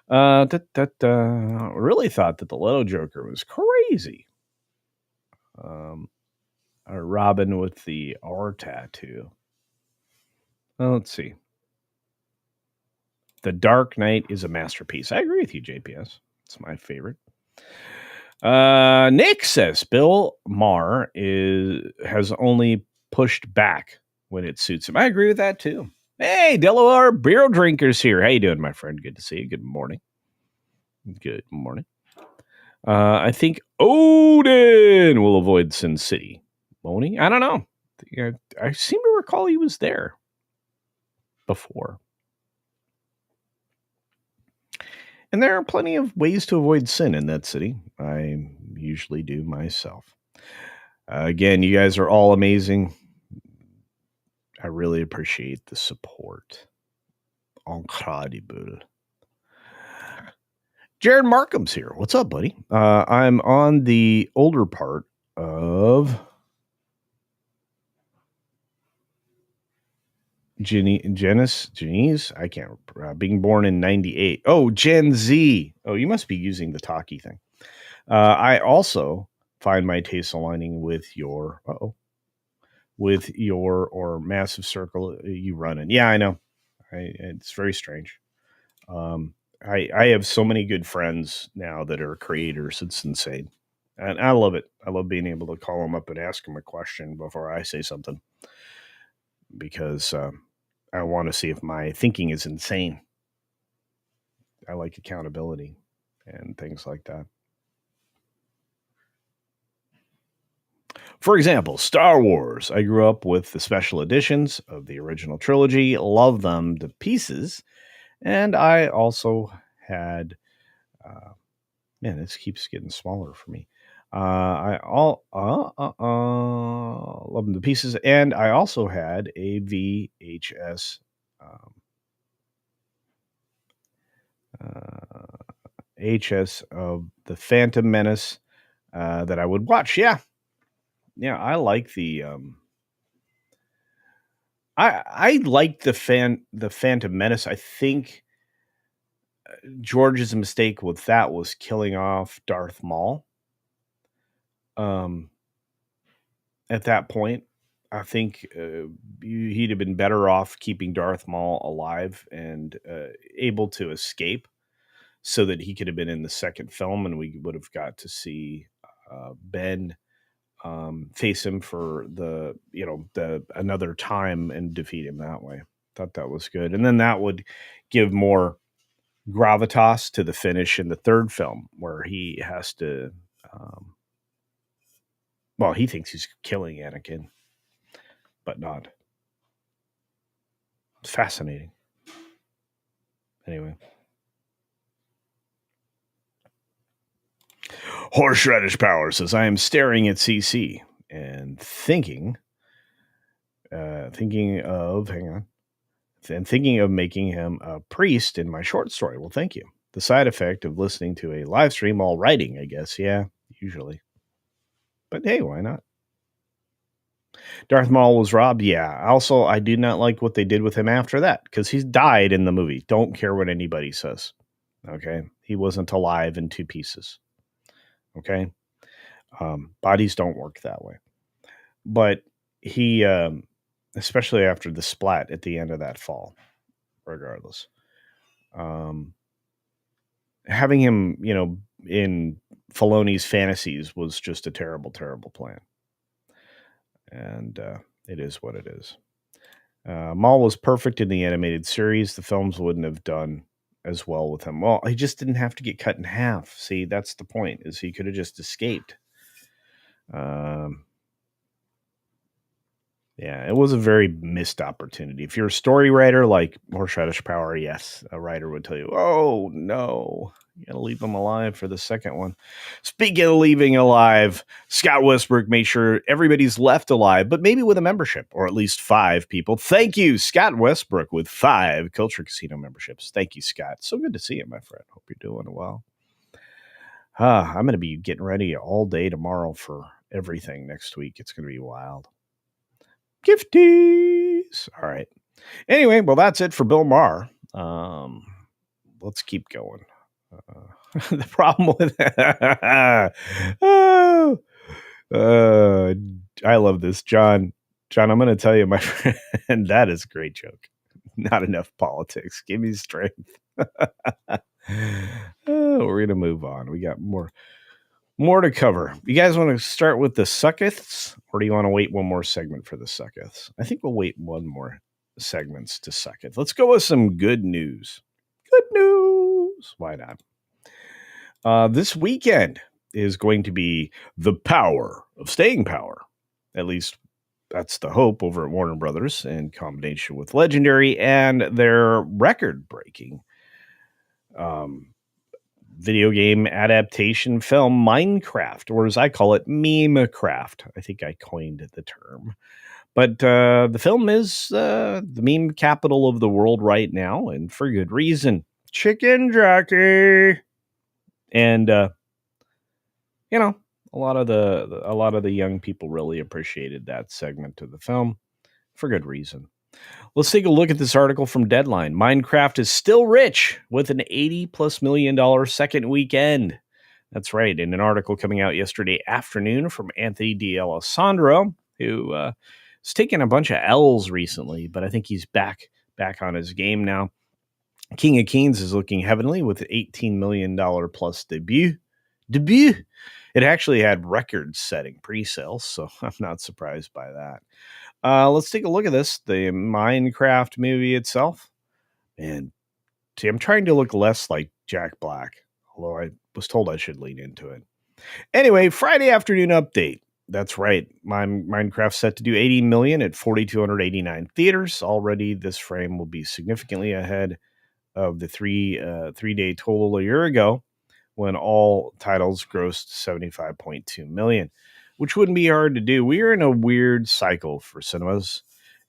Really thought that the Leto Joker was crazy. Robin with the R tattoo. Let's see. The Dark Knight is a masterpiece. I agree with you, JPS. It's my favorite. Nick says Bill Maher has only pushed back when it suits him. I agree with that too. Hey, Delaware beer drinkers here. How you doing, my friend? Good to see you. Good morning. Good morning. I think Odin will avoid Sin City. Won't he? I don't know. I seem to recall he was there before. And there are plenty of ways to avoid sin in that city. I usually do myself. Again, you guys are all amazing. I really appreciate the support. Incredible. Jared Markham's here. What's up, buddy? I'm on the older part of Janice. I can't. Being born in '98. Oh, Gen Z. Oh, you must be using the talkie thing. I also find my taste aligning with your or massive circle you run in. Yeah, I know. It's very strange. I have so many good friends now that are creators. It's insane. And I love it. I love being able to call them up and ask them a question before I say something because I want to see if my thinking is insane. I like accountability and things like that. For example, Star Wars. I grew up with the special editions of the original trilogy, love them to pieces. And I also had, man, this keeps getting smaller for me. Love them to pieces. And I also had a VHS HS of the Phantom Menace that I would watch. Yeah, I like the I like the Phantom Menace. I think George's mistake with that was killing off Darth Maul. At that point, I think he'd have been better off keeping Darth Maul alive and able to escape, so that he could have been in the second film, and we would have got to see Ben face him for the another time and defeat him that way. Thought that was good, and then that would give more gravitas to the finish in the third film, where he has to. Well, he thinks he's killing Anakin, but not. It's fascinating. Anyway. Horseradish Power says, I am staring at CC and thinking of making him a priest in my short story. Well, thank you. The side effect of listening to a live stream while writing, I guess. Yeah, usually. But hey, why not? Darth Maul was robbed. Yeah. Also, I do not like what they did with him after that, because he's died in the movie. Don't care what anybody says. Okay. He wasn't alive in two pieces. Okay. Bodies don't work that way. But he, especially after the splat at the end of that fall, regardless, having him, in Filoni's fantasies was just a terrible, terrible plan. And it is what it is. Maul was perfect in the animated series. The films wouldn't have done as well with him. Well, he just didn't have to get cut in half. See, that's the point, is he could have just escaped. Yeah, it was a very missed opportunity. If you're a story writer like Horseradish Power, yes, a writer would tell you, oh, no, you got to leave them alive for the second one. Speaking of leaving alive, Scott Westbrook made sure everybody's left alive, but maybe with a membership, or at least 5 people. Thank you, Scott Westbrook, with 5 Culture Casino memberships. Thank you, Scott. So good to see you, my friend. Hope you're doing well. I'm going to be getting ready all day tomorrow for everything next week. It's going to be wild. Gifties. All right. Anyway, well, that's it for Bill Maher. Let's keep going. The problem with oh, I love this, John. John, I'm going to tell you, my friend, that is a great joke. Not enough politics. Give me strength. We're going to move on. We got more to cover. You guys want to start with the Suckeths, or do you want to wait one more segment for the Suckeths? I think we'll wait one more segments to Sucketh. Let's go with some good news. Good news. Why not? This weekend is going to be the power of staying power. At least that's the hope over at Warner Brothers, in combination with Legendary and their record-breaking video game adaptation film Minecraft, or as I call it, Memecraft. I think I coined the term. But the film is the meme capital of the world right now, and for good reason. Chicken Jockey. And you know, a lot of the young people really appreciated that segment of the film for good reason. Let's take a look at this article from Deadline. Minecraft is still rich with an $80+ million second weekend. That's right. In an article coming out yesterday afternoon from Anthony D'Alessandro, who has taken a bunch of L's recently, but I think he's back on his game now. King of Kings is looking heavenly with an $18 million plus debut. It actually had record-setting pre-sales, so I'm not surprised by that. Let's take a look at this. The Minecraft movie itself. And see, I'm trying to look less like Jack Black, although I was told I should lean into it. Anyway, Friday afternoon update. That's right. Minecraft's set to do 80 million at 4,289 theaters. Already, this frame will be significantly ahead of the three-day total a year ago, when all titles grossed 75.2 million, which wouldn't be hard to do. We are in a weird cycle for cinemas.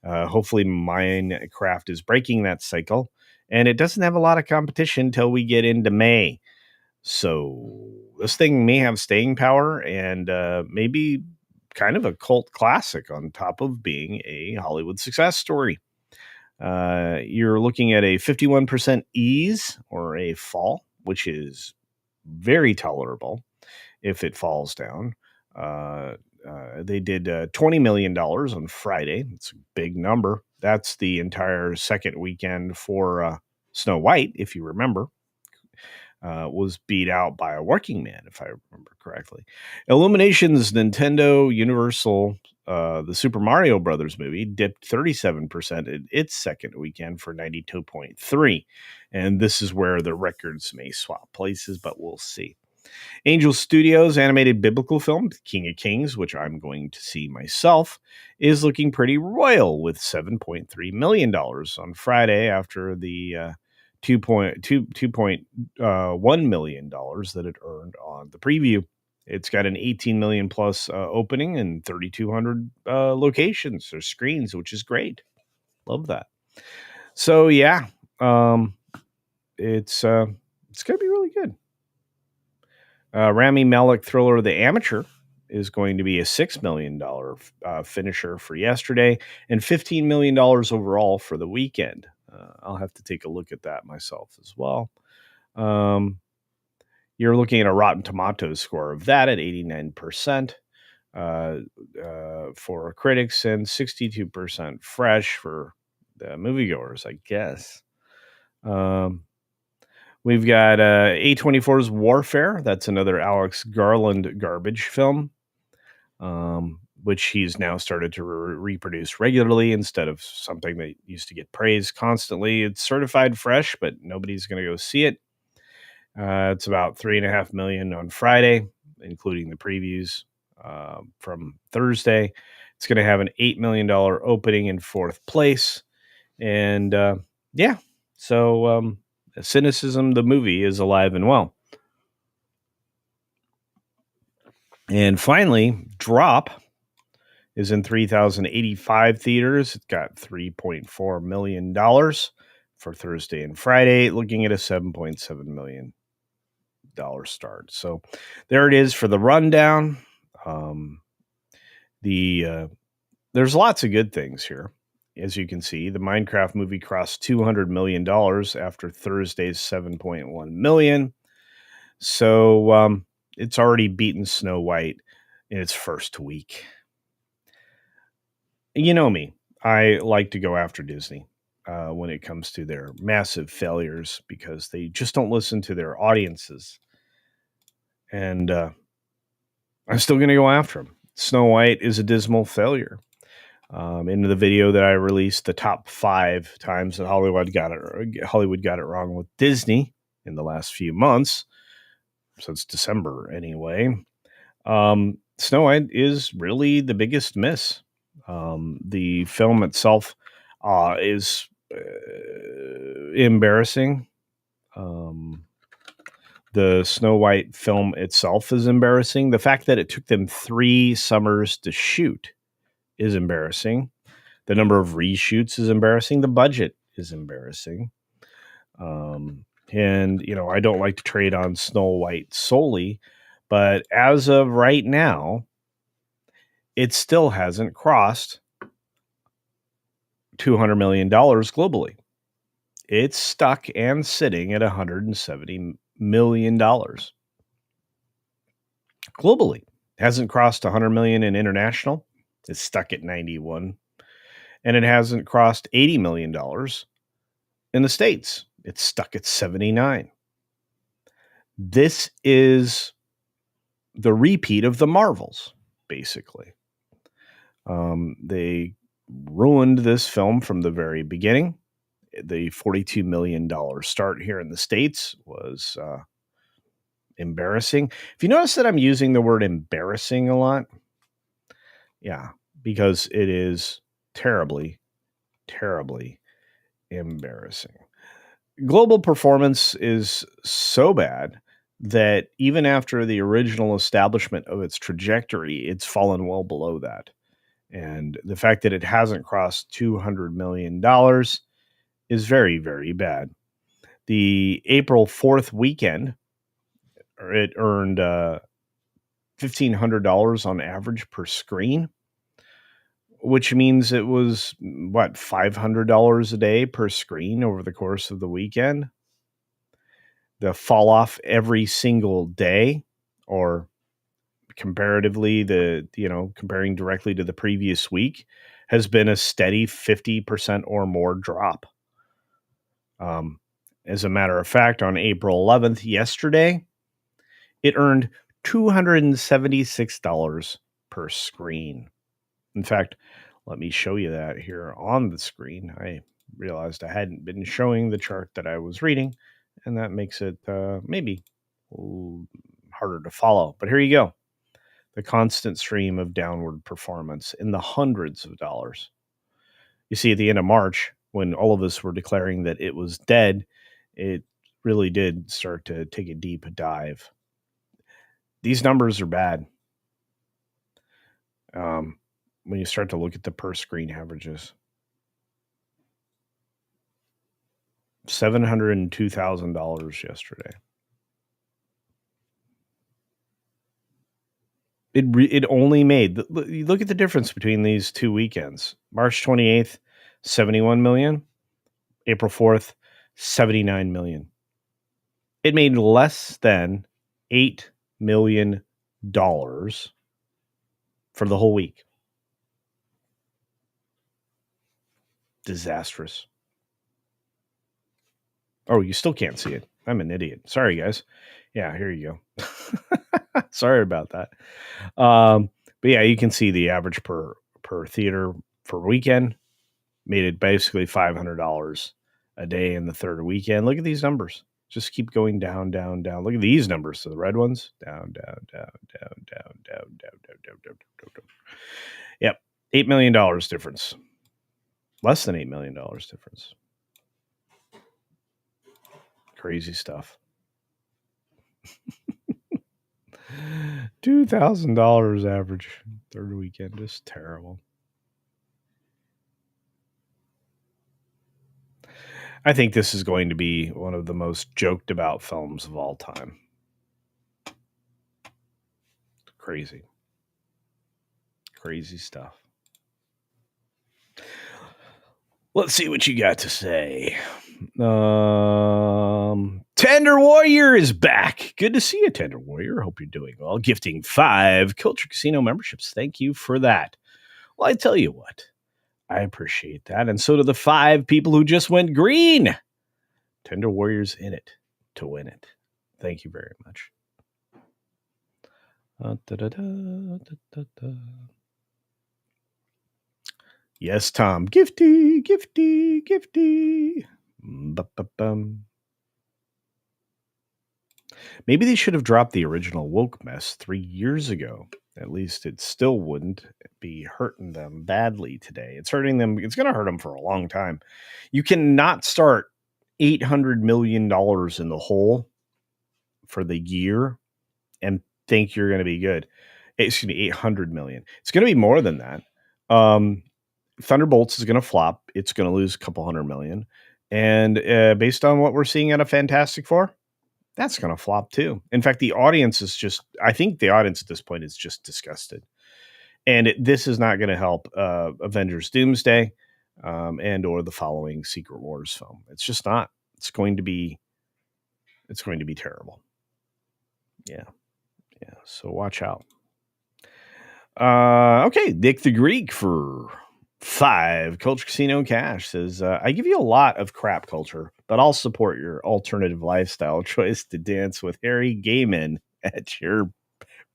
Hopefully Minecraft is breaking that cycle, and it doesn't have a lot of competition till we get into May. So this thing may have staying power, and maybe kind of a cult classic on top of being a Hollywood success story. You're looking at a 51% ease, or a fall, which is very tolerable if it falls down. They did $20 million on Friday. It's a big number. That's the entire second weekend for Snow White, if you remember. Was beat out by A Working Man, if I remember correctly. Illumination's Nintendo Universal, the Super Mario Brothers movie, dipped 37% in its second weekend for 92.3. And this is where the records may swap places, but we'll see. Angel Studios' animated biblical film, King of Kings, which I'm going to see myself, is looking pretty royal with $7.3 million on Friday after the $2.1 million that it earned on the preview. It's got an 18 million plus opening and 3,200 locations or screens, which is great. Love that. So yeah, it's going to be really good. Rami Malek thriller The Amateur is going to be a $6 million finisher for yesterday and $15 million overall for the weekend. I'll have to take a look at that myself as well. You're looking at a Rotten Tomatoes score of that at 89% for critics and 62% fresh for the moviegoers, I guess. We've got A24's Warfare. That's another Alex Garland garbage film, which he's now started to reproduce regularly instead of something that used to get praised constantly. It's certified fresh, but nobody's going to go see it. It's about 3.5 million on Friday, including the previews from Thursday. It's going to have an $8 million opening in fourth place. And yeah, so Cynicism, the movie, is alive and well. And finally, Drop is in 3,085 theaters. It's got $3.4 million for Thursday and Friday, looking at a $7.7 million start. So there it is for the rundown. There's lots of good things here. As you can see, the Minecraft movie crossed $200 million after Thursday's $7.1 million. So it's already beaten Snow White in its first week. You know me. I like to go after Disney when it comes to their massive failures because they just don't listen to their audiences. And I'm still going to go after them. Snow White is a dismal failure. In the video that I released, the top 5 times that Hollywood got it wrong with Disney in the last few months, since December anyway. Snow White is really the biggest miss. The film itself is embarrassing. The Snow White film itself is embarrassing. The fact that it took them 3 summers to shoot is embarrassing. The number of reshoots is embarrassing. The budget is embarrassing. And, I don't like to trade on Snow White solely, but as of right now, it still hasn't crossed $200 million globally. It's stuck and sitting at $170 million globally. Hasn't crossed 100 million in international. It's stuck at 91. And it hasn't crossed $80 million in the States. It's stuck at 79. This is the repeat of the Marvels, basically. They ruined this film from the very beginning. The $42 million start here in the States was embarrassing. If you notice that I'm using the word embarrassing a lot, yeah, because it is terribly, terribly embarrassing. Global performance is so bad that even after the original establishment of its trajectory, it's fallen well below that. And the fact that it hasn't crossed $200 million is very, very bad. The April 4th weekend, it earned $1,500 on average per screen, which means it was, $500 a day per screen over the course of the weekend. The fall off every single day, or comparatively, comparing directly to the previous week, has been a steady 50% or more drop. As a matter of fact, on April 11th, yesterday, it earned $276 per screen. In fact, let me show you that here on the screen. I realized I hadn't been showing the chart that I was reading, and that makes it maybe harder to follow. But here you go. The constant stream of downward performance in the hundreds of dollars. You see, at the end of March, when all of us were declaring that it was dead, it really did start to take a deep dive. These numbers are bad. When you start to look at the per screen averages, $702,000 yesterday. It only made, look at the difference between these 2 weekends. March 28th, 71 million. April 4th, 79 million. It made less than $8 million for the whole week. Disastrous. Oh, you still can't see it. I'm an idiot. Sorry, guys. Yeah, here you go. Sorry about that. But yeah, you can see the average per theater for weekend made it basically $500 a day in the third weekend. Look at these numbers. Just keep going down, down, down. Look at these numbers. So the red ones, down, down, down, down, down, down, down, down, down, down, down, down. Yep. $8 million difference. Less than $8 million difference. Crazy stuff. $2,000 average third weekend. Just terrible. I think this is going to be one of the most joked about films of all time. Crazy. Crazy stuff. Let's see what you got to say. Tender Warrior is back. Good to see you, Tender Warrior. Hope you're doing well. Gifting 5 Culture Casino memberships. Thank you for that. Well, I tell you what, I appreciate that. And so do the 5 people who just went green. Tender Warrior's in it to win it. Thank you very much. Yes, Tom. Gifty, gifty, gifty. Ba-ba-bum. Maybe they should have dropped the original woke mess 3 years ago. At least it still wouldn't be hurting them badly today. It's hurting them. It's going to hurt them for a long time. You cannot start $800 million in the hole for the year and think you're going to be good. Excuse me, 800 million. It's going to be more than that. Thunderbolts is going to flop. It's going to lose a couple hundred million. And based on what we're seeing out of Fantastic Four, that's going to flop too. In fact, the audience is I think the audience at this point is just disgusted. And this is not going to help Avengers Doomsday and or the following Secret Wars film. It's just not. It's going to be terrible. Yeah. So watch out. Okay. Dick the Greek for 5 Culture Casino cash says, I give you a lot of crap culture, but I'll support your alternative lifestyle choice to dance with hairy gay men at your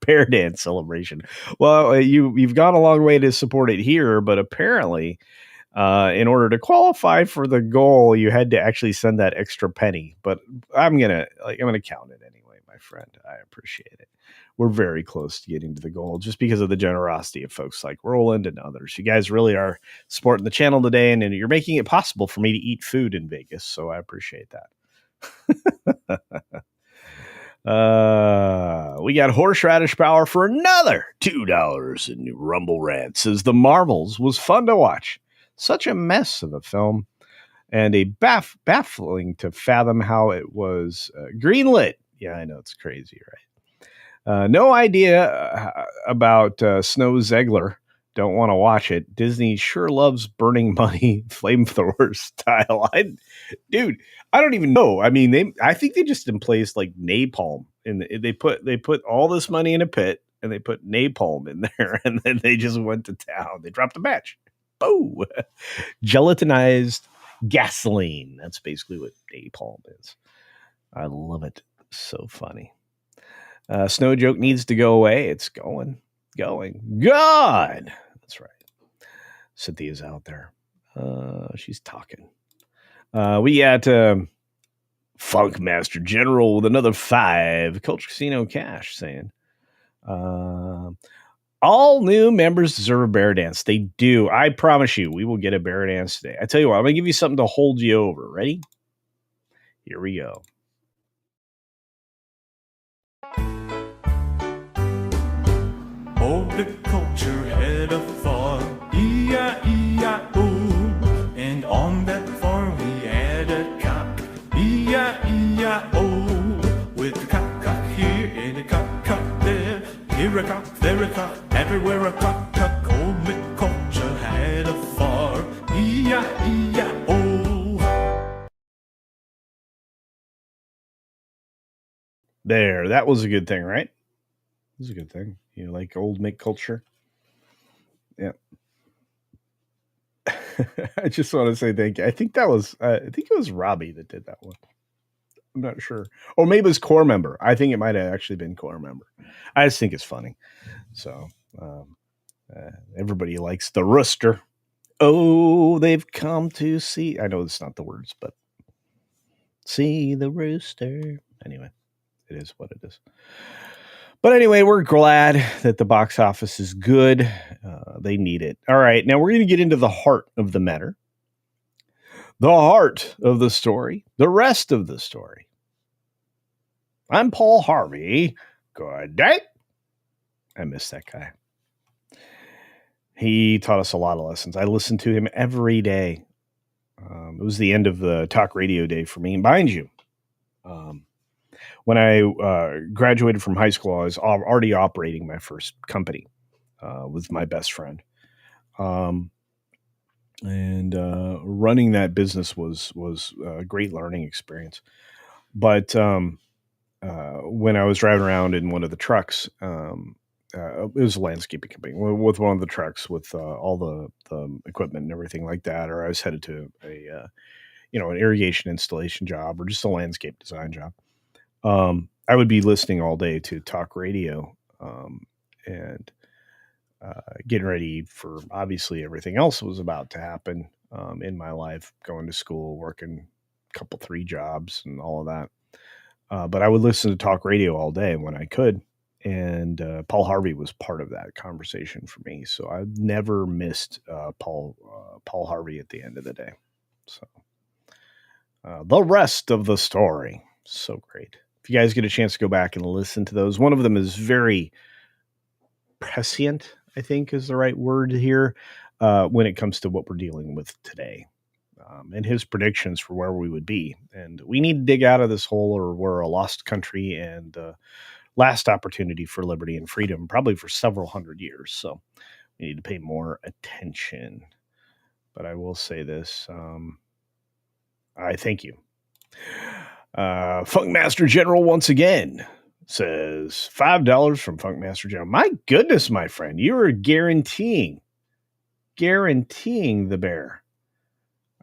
bear dance celebration. Well, you've gone a long way to support it here, but apparently in order to qualify for the goal, you had to actually send that extra penny. But I'm gonna count it anyway, my friend. I appreciate it. We're very close to getting to the goal just because of the generosity of folks like Roland and others. You guys really are supporting the channel today, and you're making it possible for me to eat food in Vegas. So I appreciate that. We got horseradish power for another $2 in Rumble Rant. Says The Marvels was fun to watch. Such a mess of a film, and a baffling to fathom how it was greenlit. Yeah, I know, it's crazy, right? No idea about Snow Zegler. Don't want to watch it. Disney sure loves burning money, flamethrower style. Dude, I don't even know. I mean, I think they just emplaced like napalm they put all this money in a pit and they put napalm in there, and then they just went to town. They dropped a match. Boo! Gelatinized gasoline. That's basically what napalm is. I love it. So funny. Snow joke needs to go away. It's going. God! That's right. Cynthia's out there. She's talking. We got Funk Master General with another 5 Culture Casino cash saying, all new members deserve a bear dance. They do. I promise you, we will get a bear dance today. I tell you what, I'm going to give you something to hold you over. Ready? Here we go. Oh, the culture had a farm, E-I-E-I-O. And on that farm we had a cock, E-I-E-I-O. With a cock here and a cock there. Here a cock, there a cock, everywhere a cock. Old McCulture had a farm, E-I-E-I-O. There, that was a good thing, right? It was a good thing. You like old McCulture? Yeah. I just want to say thank you. I think it was Robbie that did that one. I'm not sure. Or maybe it was core member. I think it might have actually been core member. I just think it's funny. So everybody likes the rooster. Oh, they've come to see. I know it's not the words, but see the rooster. Anyway, it is what it is. But anyway, we're glad that the box office is good. They need it. All right, now we're going to get into the heart of the matter, the heart of the story, the rest of the story. I'm Paul Harvey. Good day. I miss that guy. He taught us a lot of lessons. I listened to him every day. It was the end of the talk radio day for me. And mind you, when I graduated from high school, I was already operating my first company with my best friend. And running that business was a great learning experience. But when I was driving around in one of the trucks, it was a landscaping company with one of the trucks with all the equipment and everything like that, or I was headed to a an irrigation installation job or just a landscape design job. I would be listening all day to talk radio and getting ready for obviously everything else that was about to happen in my life, going to school, working a couple, 3 jobs and all of that. But I would listen to talk radio all day when I could. And Paul Harvey was part of that conversation for me. So I never missed Paul Harvey at the end of the day. So the rest of the story, so great. If you guys get a chance to go back and listen to those, one of them is very prescient, I think is the right word here, when it comes to what we're dealing with today. And his predictions for where we would be. And we need to dig out of this hole, or we're a lost country and last opportunity for liberty and freedom, probably for several hundred years. So we need to pay more attention. But I will say this. I thank you. Funkmaster General once again says $5 from Funkmaster General. My goodness, my friend, you are guaranteeing the bear.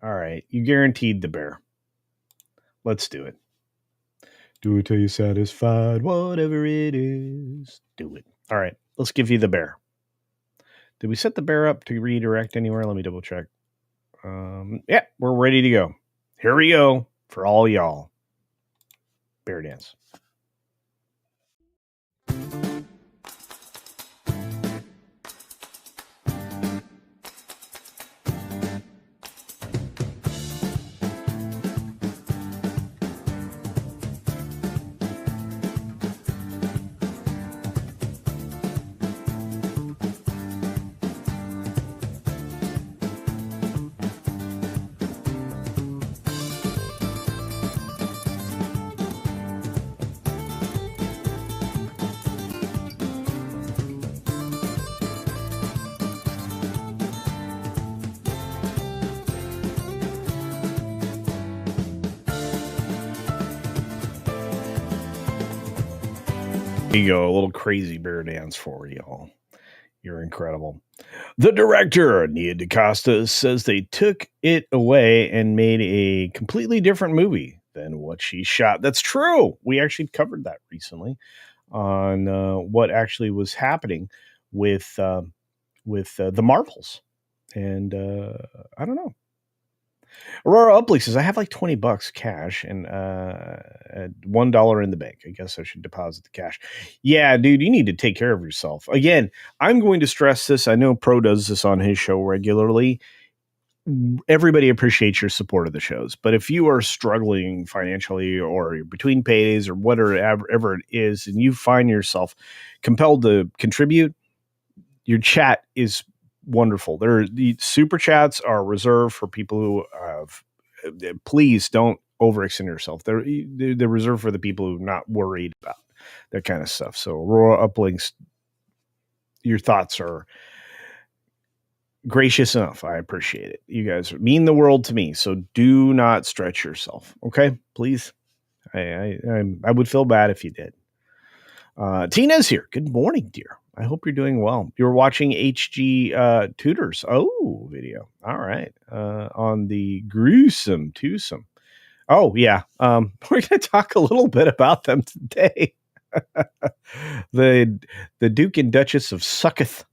All right, you guaranteed the bear. Let's do it. Do it till you're satisfied, whatever it is. Do it. All right, let's give you the bear. Did we set the bear up to redirect anywhere? Let me double check. Yeah, we're ready to go. Here we go for all y'all. Bear dance. Here you go, a little crazy bear dance for y'all. You're incredible. The director, Nia DaCosta, says they took it away and made a completely different movie than what she shot. That's true. We actually covered that recently on what actually was happening with the Marvels. And I don't know. Aurora Upley says, I have like $20 cash and $1 in the bank. I guess I should deposit the cash. Yeah, dude, you need to take care of yourself. Again, I'm going to stress this. I know Pro does this on his show regularly. Everybody appreciates your support of the shows. But if you are struggling financially or you're between paydays or whatever it is, and you find yourself compelled to contribute, your chat is wonderful. The super chats are reserved for people who have. Please don't overextend yourself. They're reserved for the people who are not worried about that kind of stuff. So, Aurora Uplinks, your thoughts are gracious enough. I appreciate it. You guys mean the world to me. So do not stretch yourself. Okay, please. I would feel bad if you did. Tina's here. Good morning, dear. I hope you're doing well. You're watching HG Tutors. Video. All right. On the gruesome twosome. Oh, yeah. We're going to talk a little bit about them today. the Duke and Duchess of SUCKETH.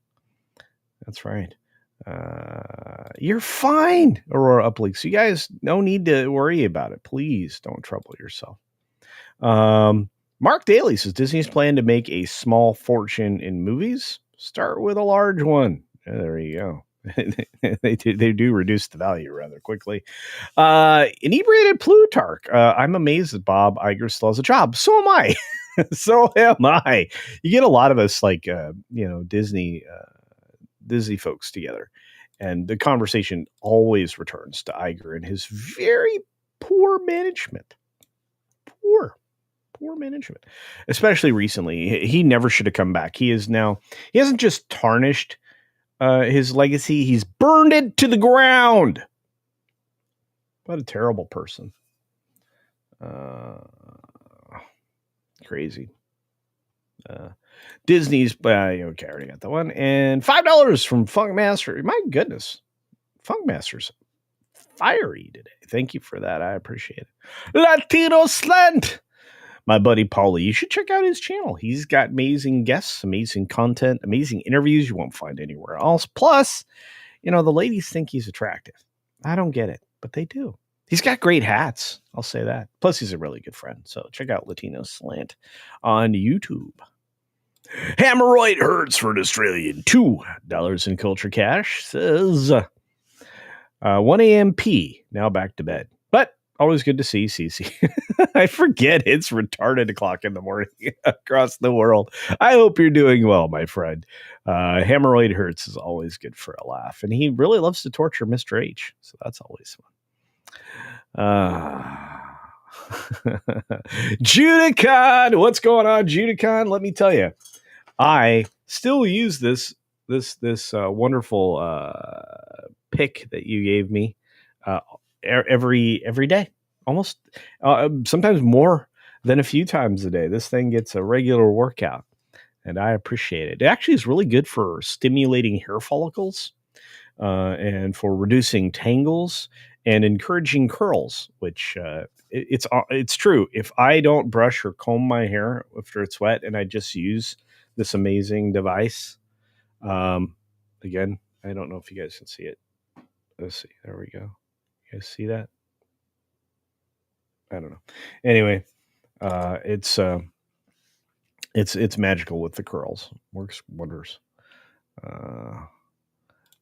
That's right. You're fine, Aurora Uplink. So you guys, no need to worry about it. Please don't trouble yourself. Mark Daly says Disney's plan to make a small fortune in movies. Start with a large one. There you go. they do reduce the value rather quickly. Inebriated Plutarch. I'm amazed that Bob Iger still has a job. So am I. So am I. You get a lot of us like Disney folks together, and the conversation always returns to Iger and his very poor management. Poor management, especially recently. He never should have come back. He hasn't just tarnished his legacy, he's burned it to the ground. What a terrible person. Crazy. Disney's, okay, I already got that one. And $5 from Funkmaster. My goodness. Funkmaster's fiery today. Thank you for that. I appreciate it. Latino Slant. My buddy Paulie, you should check out his channel. He's got amazing guests, amazing content, amazing interviews you won't find anywhere else. Plus, the ladies think he's attractive. I don't get it, but they do. He's got great hats. I'll say that. Plus, he's a really good friend. So check out Latino Slant on YouTube. Hemorrhoid hurts for an Australian. $2 in culture cash. Says 1 a.m. P. Now back to bed. But always good to see CC. I forget it's retarded o'clock in the morning across the world. I hope you're doing well, my friend. Hemorrhoid hurts is always good for a laugh. And he really loves to torture Mr. H. So that's always fun. Judicon. What's going on, Judicon? Let me tell you. I still use this wonderful pick that you gave me every day, almost sometimes more than a few times a day. This thing gets a regular workout, and I appreciate it. It actually is really good for stimulating hair follicles and for reducing tangles and encouraging curls, which it's true. If I don't brush or comb my hair after it's wet and I just use this amazing device. Again, I don't know if you guys can see it. Let's see. There we go. You guys see that? I don't know. Anyway, it's magical with the curls. Works wonders.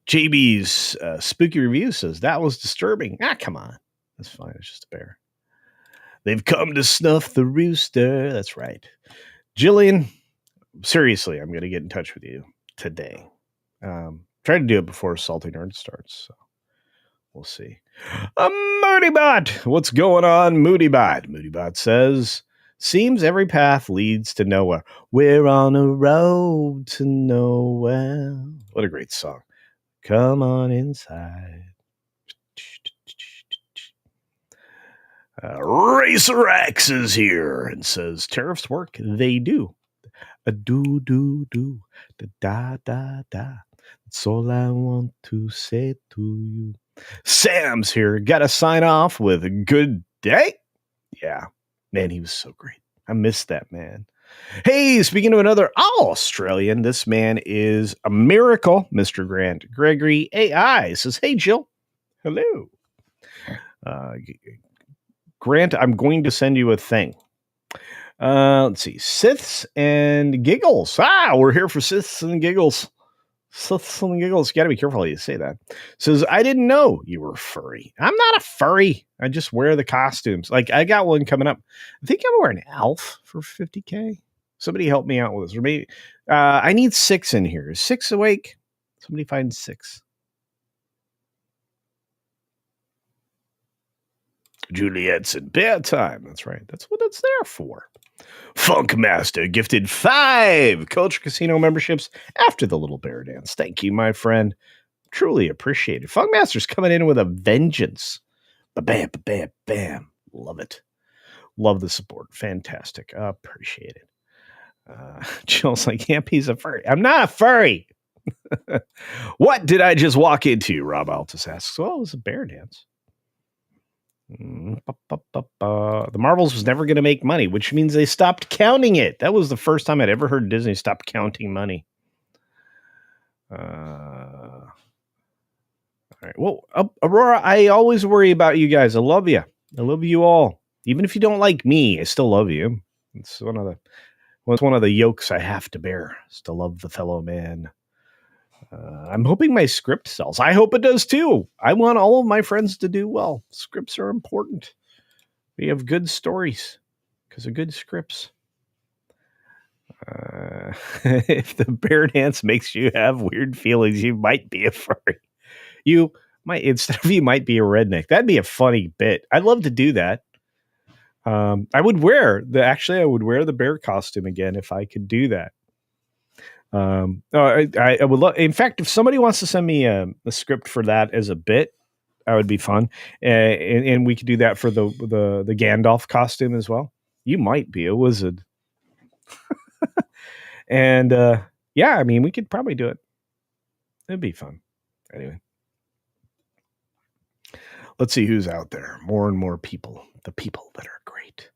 JB's spooky review says that was disturbing. Come on. That's fine. It's just a bear. They've come to snuff the rooster. That's right. Jillian, seriously, I'm going to get in touch with you today. Try to do it before Salty Nerd starts. So we'll see. Moodybot. What's going on, Moodybot? Moodybot says, seems every path leads to nowhere. We're on a road to nowhere. What a great song. Come on inside. Racer X is here and says, tariffs work. They do. A do, da, da, da. That's all I want to say to you. Sam's here. Got to sign off with a good day. Yeah. Man, he was so great. I missed that man. Hey, speaking of another Australian, this man is a miracle. Mr. Grant Gregory AI says, hey, Jill. Hello. Grant, I'm going to send you a thing. Let's see. Siths and Giggles. We're here for Siths and Giggles. Siths and Giggles. You got to be careful how you say that. Says, I didn't know you were furry. I'm not a furry. I just wear the costumes. Like, I got one coming up. I think I'm wearing Alf for $50K. Somebody help me out with this. Or maybe I need 6 in here. Is 6 awake? Somebody find 6. Juliet's in bed time. That's right. That's what it's there for. Funkmaster gifted 5 Culture Casino memberships after the little bear dance. Thank you, my friend. Truly appreciate it. Funkmaster's coming in with a vengeance. Bam, bam, bam. Love it. Love the support. Fantastic. Appreciate it. Jill's like, yeah, he's a furry. I'm not a furry. What did I just walk into? Rob Altus asks. Well, it was a bear dance. The Marvels was never going to make money, which means they stopped counting it. That was the first time I'd ever heard Disney stop counting money. All right. Well, Aurora, I always worry about you guys. I love you. I love you all. Even if you don't like me, I still love you. It's one of the yokes I have to bear, is to love the fellow man. I'm hoping my script sells. I hope it does too. I want all of my friends to do well. Scripts are important. We have good stories because of good scripts. If the bear dance makes you have weird feelings, you might be a furry. You might, instead of you might be a redneck. That'd be a funny bit. I'd love to do that. I would wear the bear costume again if I could do that. I would love. In fact, if somebody wants to send me a script for that as a bit, that would be fun, and we could do that for the Gandalf costume as well. You might be a wizard, and yeah, I mean, we could probably do it. It'd be fun. Anyway, let's see who's out there. More and more people. The people that are great.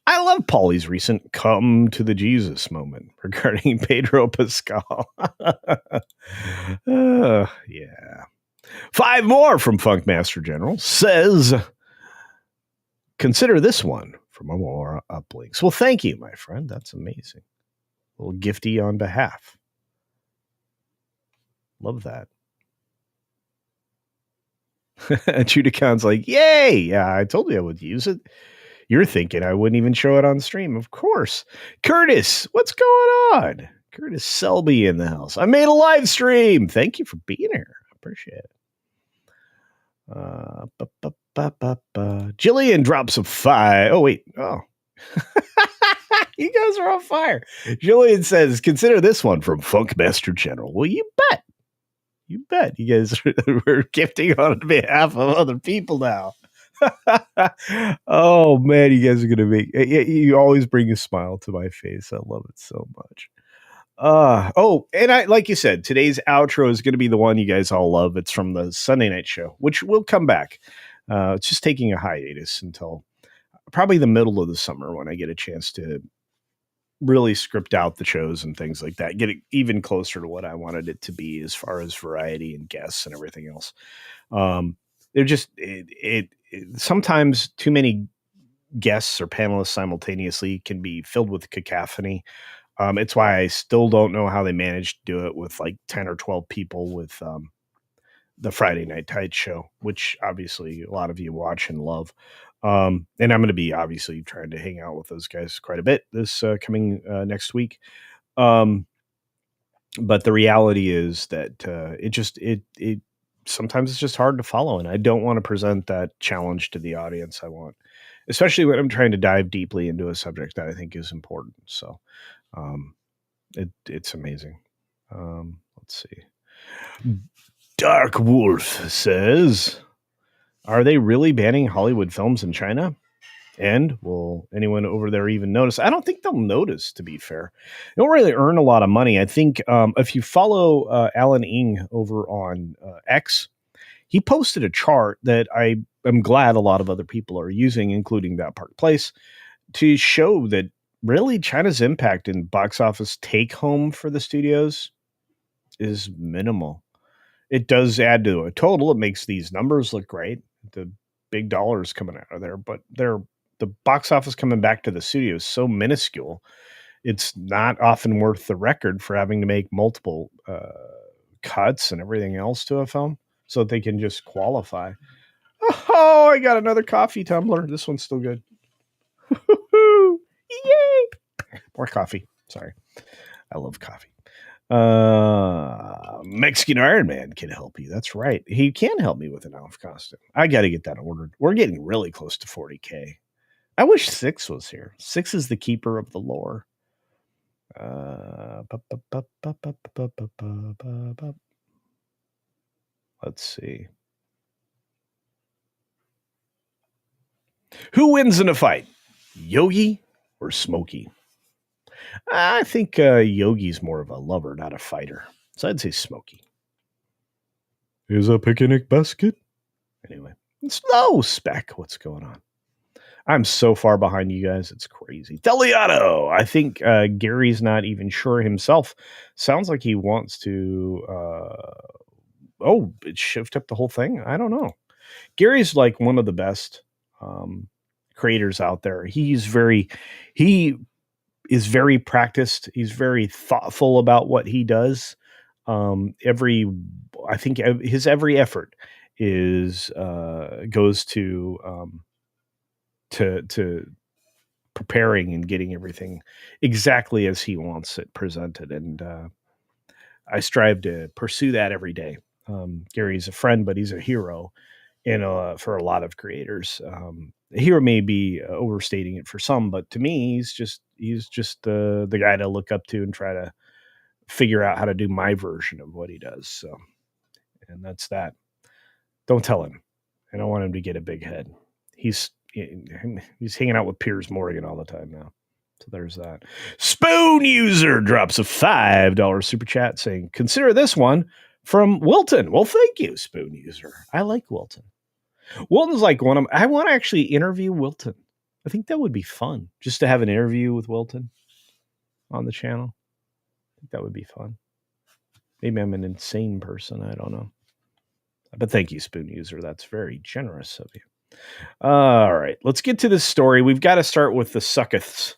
I love Paulie's recent "come to the Jesus" moment regarding Pedro Pascal. Yeah. 5 more from Funkmaster General says, consider this one from more uplinks. Well, thank you, my friend. That's amazing. A little gifty on behalf. Love that. Judicon's like, yay! Yeah, I told you I would use it. You're thinking I wouldn't even show it on stream. Of course. Curtis, what's going on? Curtis Selby in the house. I made a live stream. Thank you for being here. I appreciate it. Jillian drops a 5. Oh, wait. Oh. You guys are on fire. Jillian says, consider this one from Funkmaster General. Well, you bet. You bet. You guys are gifting on behalf of other people now. Oh, man, you guys are going to make... You always bring a smile to my face. I love it so much. And I, like you said, today's outro is going to be the one you guys all love. It's from the Sunday night show, which will come back. It's just taking a hiatus until probably the middle of the summer when I get a chance to really script out the shows and things like that, get it even closer to what I wanted it to be as far as variety and guests and everything else. They're just, sometimes too many guests or panelists simultaneously can be filled with cacophony. It's why I still don't know how they managed to do it with like 10 or 12 people with the Friday Night Tide show, which obviously a lot of you watch and love. And I'm going to be obviously trying to hang out with those guys quite a bit this coming next week. But the reality is that it sometimes it's just hard to follow, and I don't want to present that challenge to the audience I want, especially when I'm trying to dive deeply into a subject that I think is important. So it's amazing. Let's see. Dark Wolf says, are they really banning Hollywood films in China? And will anyone over there even notice? I don't think they'll notice, to be fair. They don't really earn a lot of money. I think if you follow Alan Ng over on X, he posted a chart that I am glad a lot of other people are using, including That Park Place, to show that really China's impact in box office take home for the studios is minimal. It does add to a total. It makes these numbers look great. The big dollars coming out of there, but the box office coming back to the studio is so minuscule. It's not often worth the record for having to make multiple cuts and everything else to a film so that they can just qualify. Oh, I got another coffee tumbler. This one's still good. Yay! More coffee. Sorry. I love coffee. Mexican Iron Man can help you. That's right. He can help me with an elf costume. I got to get that ordered. We're getting really close to 40K. I wish 6 was here. 6 is the keeper of the lore. Let's see. Who wins in a fight? Yogi or Smokey? I think Yogi's more of a lover, not a fighter. So I'd say Smokey. Is a picnic basket? Anyway, slow spec. What's going on? I'm so far behind you guys. It's crazy. Deliato. I think Gary's not even sure himself. Sounds like he wants to shift up the whole thing. I don't know. Gary's like one of the best creators out there. He is very practiced. He's very thoughtful about what he does. I think his every effort is goes to preparing and getting everything exactly as he wants it presented. And I strive to pursue that every day. Gary's a friend, but he's a hero for a lot of creators. A hero may be overstating it for some, but to me, he's just the guy to look up to and try to figure out how to do my version of what he does. So, and that's that. Don't tell him. I don't want him to get a big head. He's hanging out with Piers Morgan all the time now. So there's that. Spoon User drops a $5 super chat saying, consider this one from Wilton. Well, thank you, Spoon User. I like Wilton. Wilton's like I want to actually interview Wilton. I think that would be fun, just to have an interview with Wilton on the channel. I think that would be fun. Maybe I'm an insane person. I don't know. But thank you, Spoon User. That's very generous of you. All right, let's get to this story. We've got to start with the Suckeths.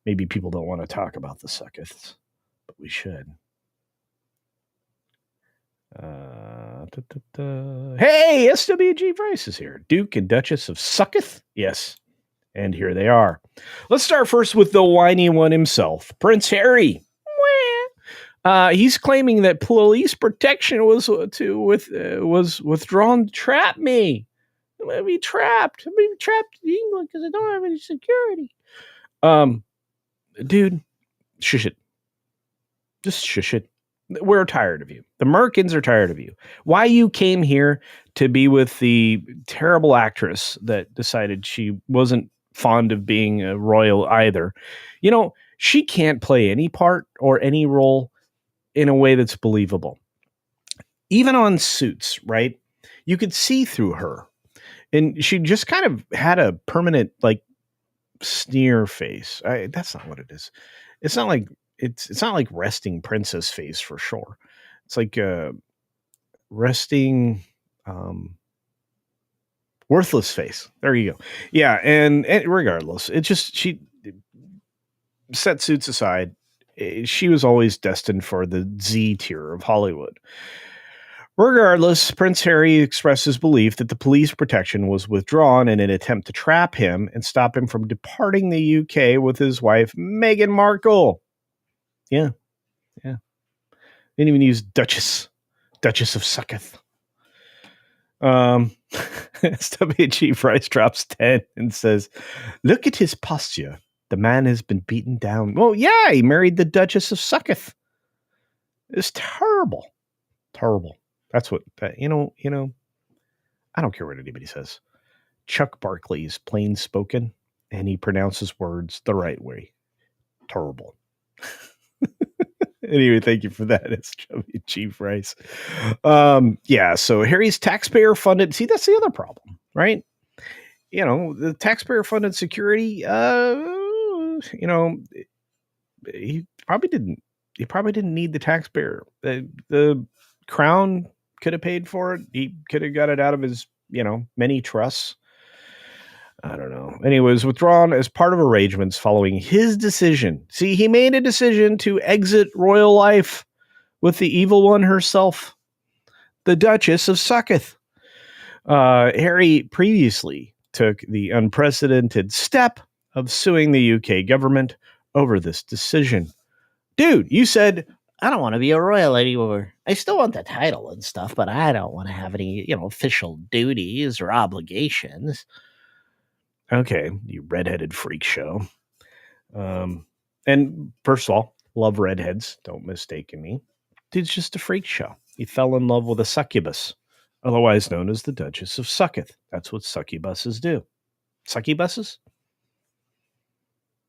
Maybe people don't want to talk about the Suckeths, but we should. Hey, SWG Price is here. Duke and Dutchess of Sucketh. Yes, and here they are. Let's start first with the whiny one himself, Prince Harry. He's claiming that police protection was withdrawn to trap me. I'm gonna be trapped. I'm being trapped in England because I don't have any security. Dude, shush it. Just shush it. We're tired of you. The Merkins are tired of you. Why you came here to be with the terrible actress that decided she wasn't fond of being a royal either. You know, she can't play any part or any role in a way that's believable. Even on Suits, right? You could see through her. And she just kind of had a permanent, like, sneer face. That's not what it is. It's not like resting princess face for sure. It's like resting worthless face. There you go. Yeah, and regardless, it just she set Suits aside. She was always destined for the Z tier of Hollywood. Regardless, Prince Harry expressed his belief that the police protection was withdrawn in an attempt to trap him and stop him from departing the UK with his wife, Meghan Markle. Yeah. Didn't even use Dutchess of Sucketh. SWG Price drops 10 and says, look at his posture. The man has been beaten down. Well, yeah, he married the Dutchess of Sucketh. It's terrible. Terrible. That's what, you know, I don't care what anybody says. Chuck Barkley is plain spoken and he pronounces words the right way. Terrible. Anyway, thank you for that. It's Chief Rice. Yeah, so Harry's taxpayer funded. See, that's the other problem, right? You know, the taxpayer funded security, you know, he probably didn't need the taxpayer. The crown could have paid for it. He could have got it out of his, you know, many trusts. I don't know. And he was withdrawn as part of arrangements following his decision. See, he made a decision to exit royal life with the evil one herself, the Dutchess of Sucketh. Harry previously took the unprecedented step of suing the UK government over this decision. Dude, you said, I don't want to be a royal anymore. I still want the title and stuff, but I don't want to have any, you know, official duties or obligations. Okay, you redheaded freak show. And first of all, love redheads. Don't mistake me. Dude's just a freak show. He fell in love with a succubus, otherwise known as the Dutchess of Sucketh. That's what succubuses do. Succubuses?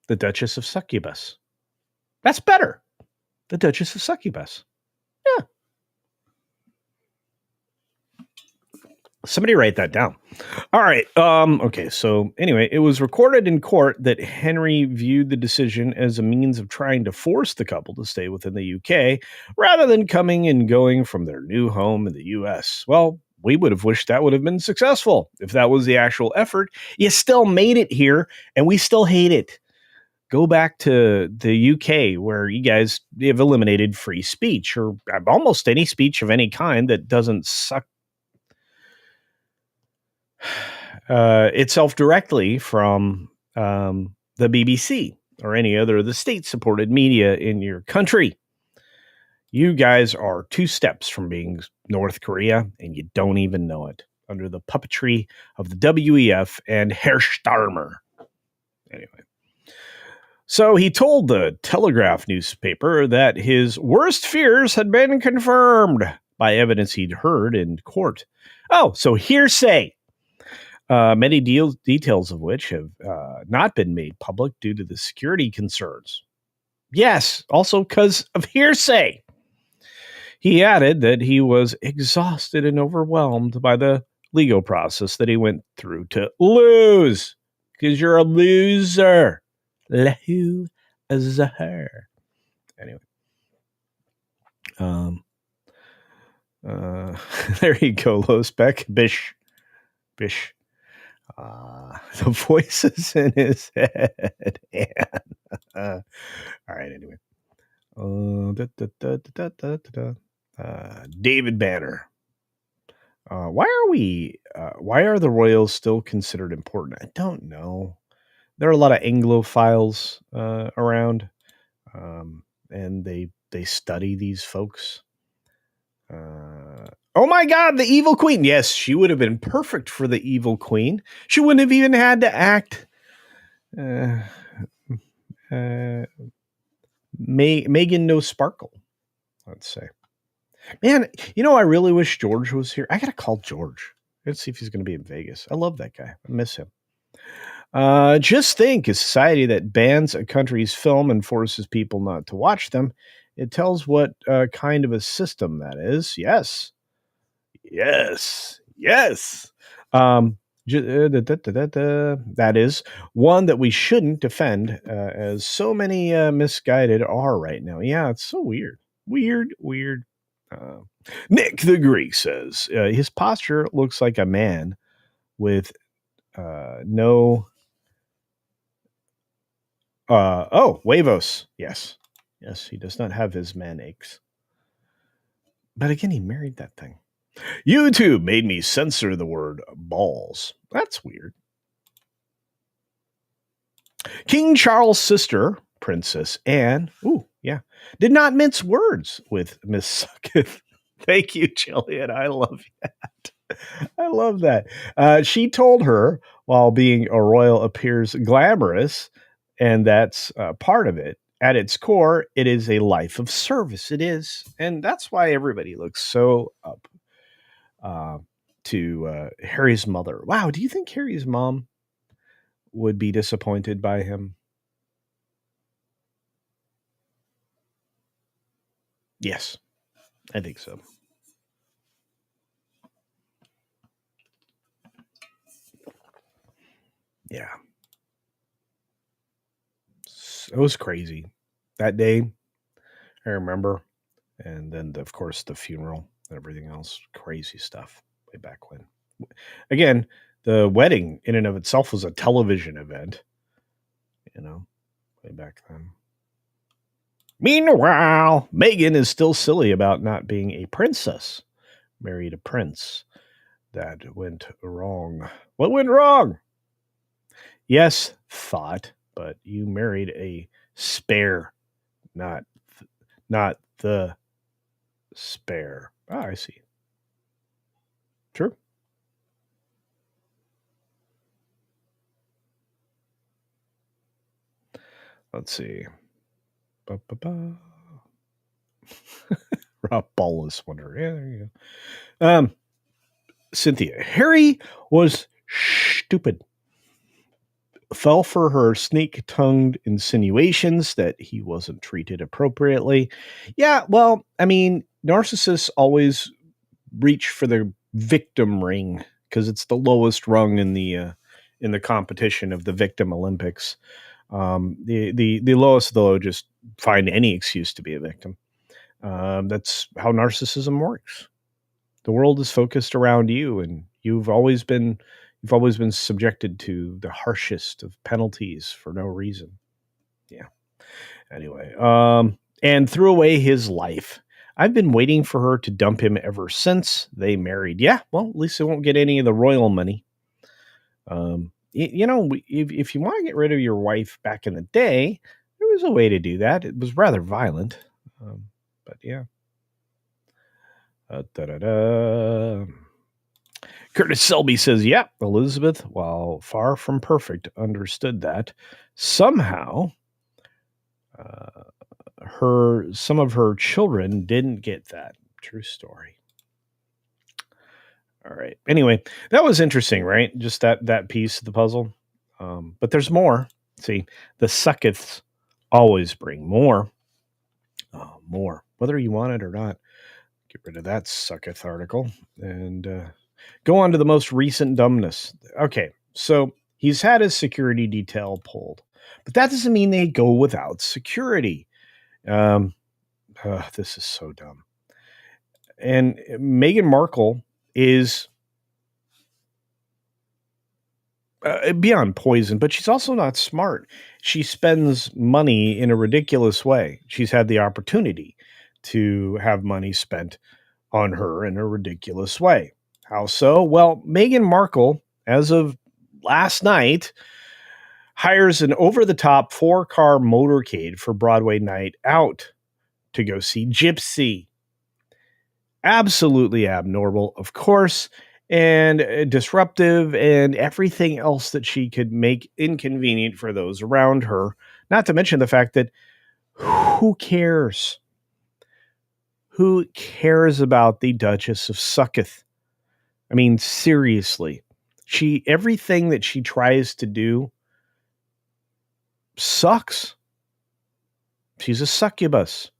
The Dutchess of Succubus. That's better. The Dutchess of Succubus. Yeah. Somebody write that down. All right. Okay. So anyway, it was recorded in court that Henry viewed the decision as a means of trying to force the couple to stay within the UK rather than coming and going from their new home in the US. Well, we would have wished that would have been successful. If that was the actual effort, you still made it here and we still hate it. Go back to the UK where you guys have eliminated free speech or almost any speech of any kind that doesn't suck itself directly from the BBC or any other of the state-supported media in your country. You guys are 2 steps from being North Korea, and you don't even know it, under the puppetry of the WEF and Herr Starmer. Anyway. So he told the Telegraph newspaper that his worst fears had been confirmed by evidence he'd heard in court. Oh, so hearsay. Many details of which have not been made public due to the security concerns. Yes, also because of hearsay. He added that he was exhausted and overwhelmed by the legal process that he went through to lose. Because you're a loser. Loser. Anyway. There you go, Losbeck. Bish. The voices in his head. All right, anyway. David Banner. Why are the royals still considered important? I don't know. There are a lot of Anglophiles around, and they study these folks. Oh my God, the evil queen. Yes, she would have been perfect for the evil queen. She wouldn't have even had to act Meghan No Sparkle, let's say. Man, I really wish George was here. I got to call George. Let's see if he's going to be in Vegas. I love that guy. I miss him. Just think, a society that bans a country's film and forces people not to watch them, it tells what kind of a system that is. Yes. That is one that we shouldn't defend, as so many misguided are right now. Yeah, it's so weird. Weird. Nick the Greek says his posture looks like a man with no. Huevos. Yes, he does not have his man aches. But again, he married that thing. YouTube made me censor the word balls. That's weird. King Charles' sister, Princess Anne, did not mince words with Miss Sucketh. Thank you, Jillian. I love that. I love that. She told her, while being a royal appears glamorous, and that's part of it, at its core, it is a life of service. It is. And that's why everybody looks so up to Harry's mother. Wow, do you think Harry's mom would be disappointed by him? Yes, I think so. Yeah. It was crazy. That day, I remember. And then, of course, the funeral and everything else. Crazy stuff way back when. Again, the wedding in and of itself was a television event, way back then. Meanwhile, Meghan is still silly about not being a princess. Married a prince. That went wrong. What went wrong? Yes, thought, but you married a spare, not the spare. Ah, I see. True. Let's see. Rob Ballas wonder. Yeah, there you go. Cynthia. Harry was stupid. Fell for her snake-tongued insinuations that he wasn't treated appropriately. Yeah, well, I mean, narcissists always reach for the victim ring because it's the lowest rung in the competition of the victim Olympics. The lowest of the low just find any excuse to be a victim. That's how narcissism works. The world is focused around you, and you've always been subjected to the harshest of penalties for no reason. Yeah. Anyway, and threw away his life. I've been waiting for her to dump him ever since they married. Yeah, well, at least they won't get any of the royal money. If you want to get rid of your wife back in the day, there was a way to do that. It was rather violent, but yeah. Da-da-da. Curtis Selby says, "Yeah, Elizabeth, while far from perfect, understood that somehow some of her children didn't get that. True story." All right. Anyway, that was interesting, right? Just that piece of the puzzle. But there's more. See, the Suckeths always bring more. More. Whether you want it or not. Get rid of that Sucketh article and go on to the most recent dumbness. Okay, so he's had his security detail pulled, but that doesn't mean they go without security. This is so dumb. And Meghan Markle is beyond poison, but she's also not smart. She spends money in a ridiculous way. She's had the opportunity to have money spent on her in a ridiculous way. How so? Well, Meghan Markle, as of last night, hires an over-the-top 4-car motorcade for Broadway night out to go see Gypsy. Absolutely abnormal, of course, and disruptive, and everything else that she could make inconvenient for those around her. Not to mention the fact that who cares? Who cares about the Dutchess of SUCKETH? I mean, seriously. Everything that she tries to do sucks. She's a succubus.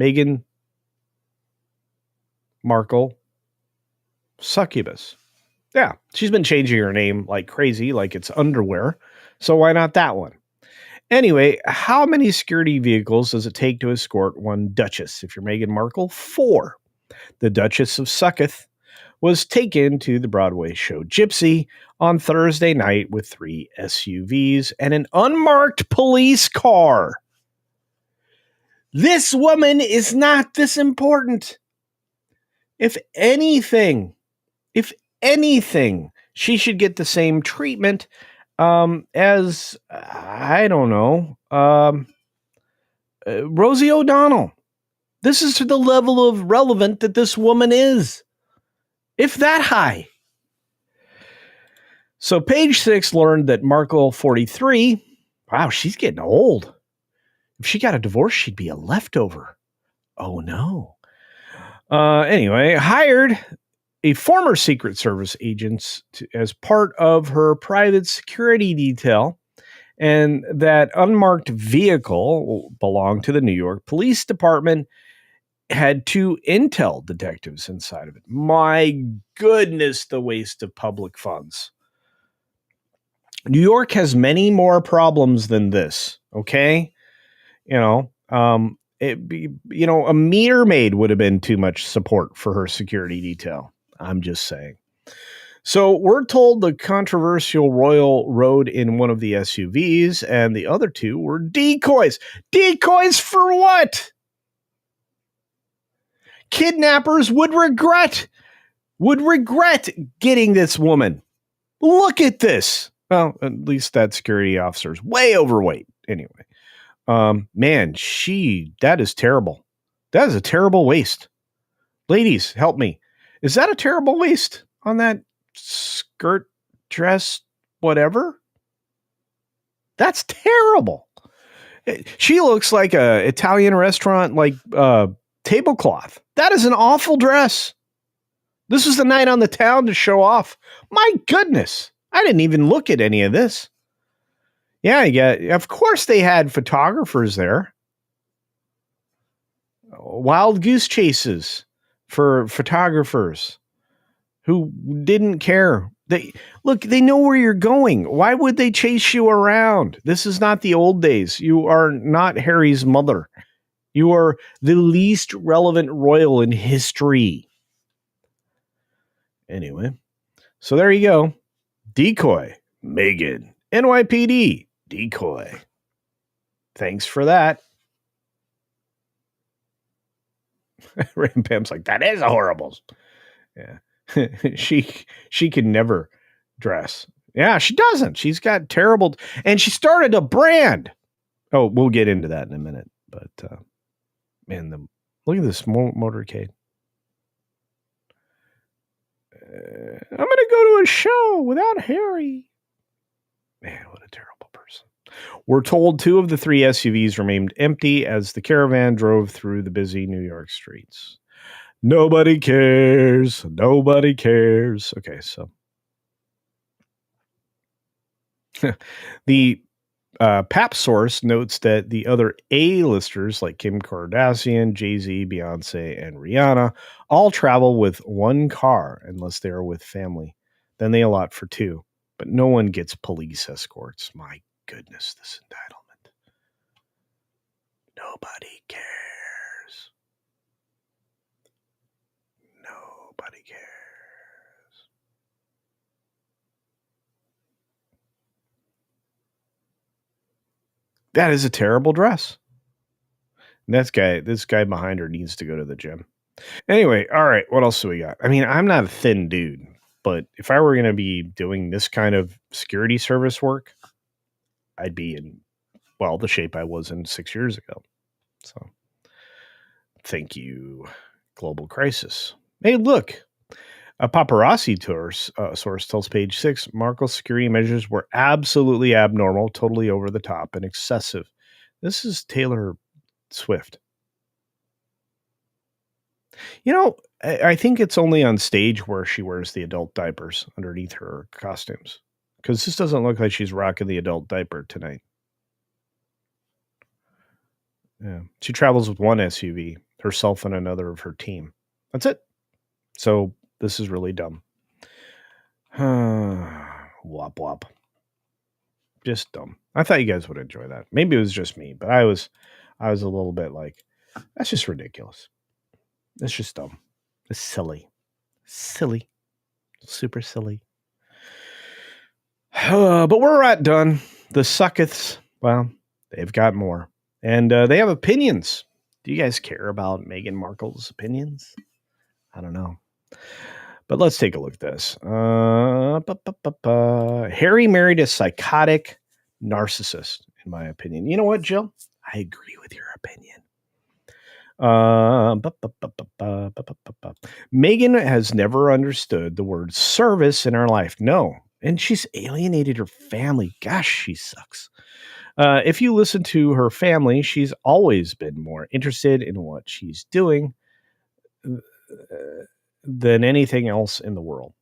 Meghan Markle, succubus. Yeah, she's been changing her name like crazy, like it's underwear. So why not that one? Anyway, how many security vehicles does it take to escort one Duchess? If you're Meghan Markle, 4. The Dutchess of SUCKETH was taken to the Broadway show Gypsy on Thursday night with 3 SUVs and an unmarked police car. This woman is not this important. If anything, she should get the same treatment as, I don't know, Rosie O'Donnell. This is to the level of relevant that this woman is. If that high. So Page 6 learned that Markle 43, wow, she's getting old. If she got a divorce, she'd be a leftover. Oh, no. Anyway, hired a former Secret Service agent as part of her private security detail, and that unmarked vehicle belonged to the New York Police Department, had 2 intel detectives inside of it. My goodness, the waste of public funds. New York has many more problems than this, okay? A meter maid would have been too much support for her security detail. I'm just saying. So we're told the controversial royal rode in one of the SUVs and the other 2 were decoys. Decoys for what? Kidnappers would regret getting this woman. Look at this. Well, at least that security officer's way overweight. Anyway, man, that is terrible. That is a terrible waist. Ladies, help me. Is that a terrible waist on that skirt, dress, whatever? That's terrible. She looks like a Italian restaurant, like tablecloth. That is an awful dress. This was the night on the town to show off. My goodness. I didn't even look at any of this. Yeah, of course they had photographers there. Wild goose chases for photographers who didn't care. They know where you're going. Why would they chase you around? This is not the old days. You are not Harry's mother. You are the least relevant royal in history. Anyway, so there you go. Decoy, Meghan, NYPD, decoy. Thanks for that. Ram Pam's like, that is a horribles. Yeah. she can never dress. Yeah, she doesn't. She's got terrible, and she started a brand. Oh, we'll get into that in a minute. But man, look at this motorcade. I'm gonna go to a show without Harry. Man, what a terrible person. We're told 2 of the 3 SUVs remained empty as the caravan drove through the busy New York streets. Nobody cares. Nobody cares. Okay, so the Pap source notes that the other A-listers like Kim Kardashian, Jay-Z, Beyonce, and Rihanna all travel with 1 car unless they are with family. Then they allot for 2. But no one gets police escorts. My goodness, this entitlement. Nobody cares. Nobody cares. That is a terrible dress. And this guy behind her needs to go to the gym. Anyway, all right, what else do we got? I mean, I'm not a thin dude, but if I were going to be doing this kind of security service work, I'd be in, well, the shape I was in 6 years ago. So, thank you, global crisis. Hey, look, a paparazzi source tells Page 6 Markle's security measures were absolutely abnormal, totally over the top, and excessive. This is Taylor Swift. You know, I think it's only on stage where she wears the adult diapers underneath her costumes. Because this doesn't look like she's rocking the adult diaper tonight. Yeah. She travels with 1 SUV, herself and another of her team. That's it. So this is really dumb. Wop wop. Just dumb. I thought you guys would enjoy that. Maybe it was just me, but I was a little bit like, that's just ridiculous. It's just dumb. It's silly. Silly. Super silly. But we're not done. The Suckeths, well, they've got more. And they have opinions. Do you guys care about Meghan Markle's opinions? I don't know. But let's take a look at this. Harry married a psychotic narcissist, in my opinion. You know what, Jill? I agree with your opinion. Meghan has never understood the word service in her life. No. And she's alienated her family. Gosh, she sucks. If you listen to her family, she's always been more interested in what she's doing than anything else in the world.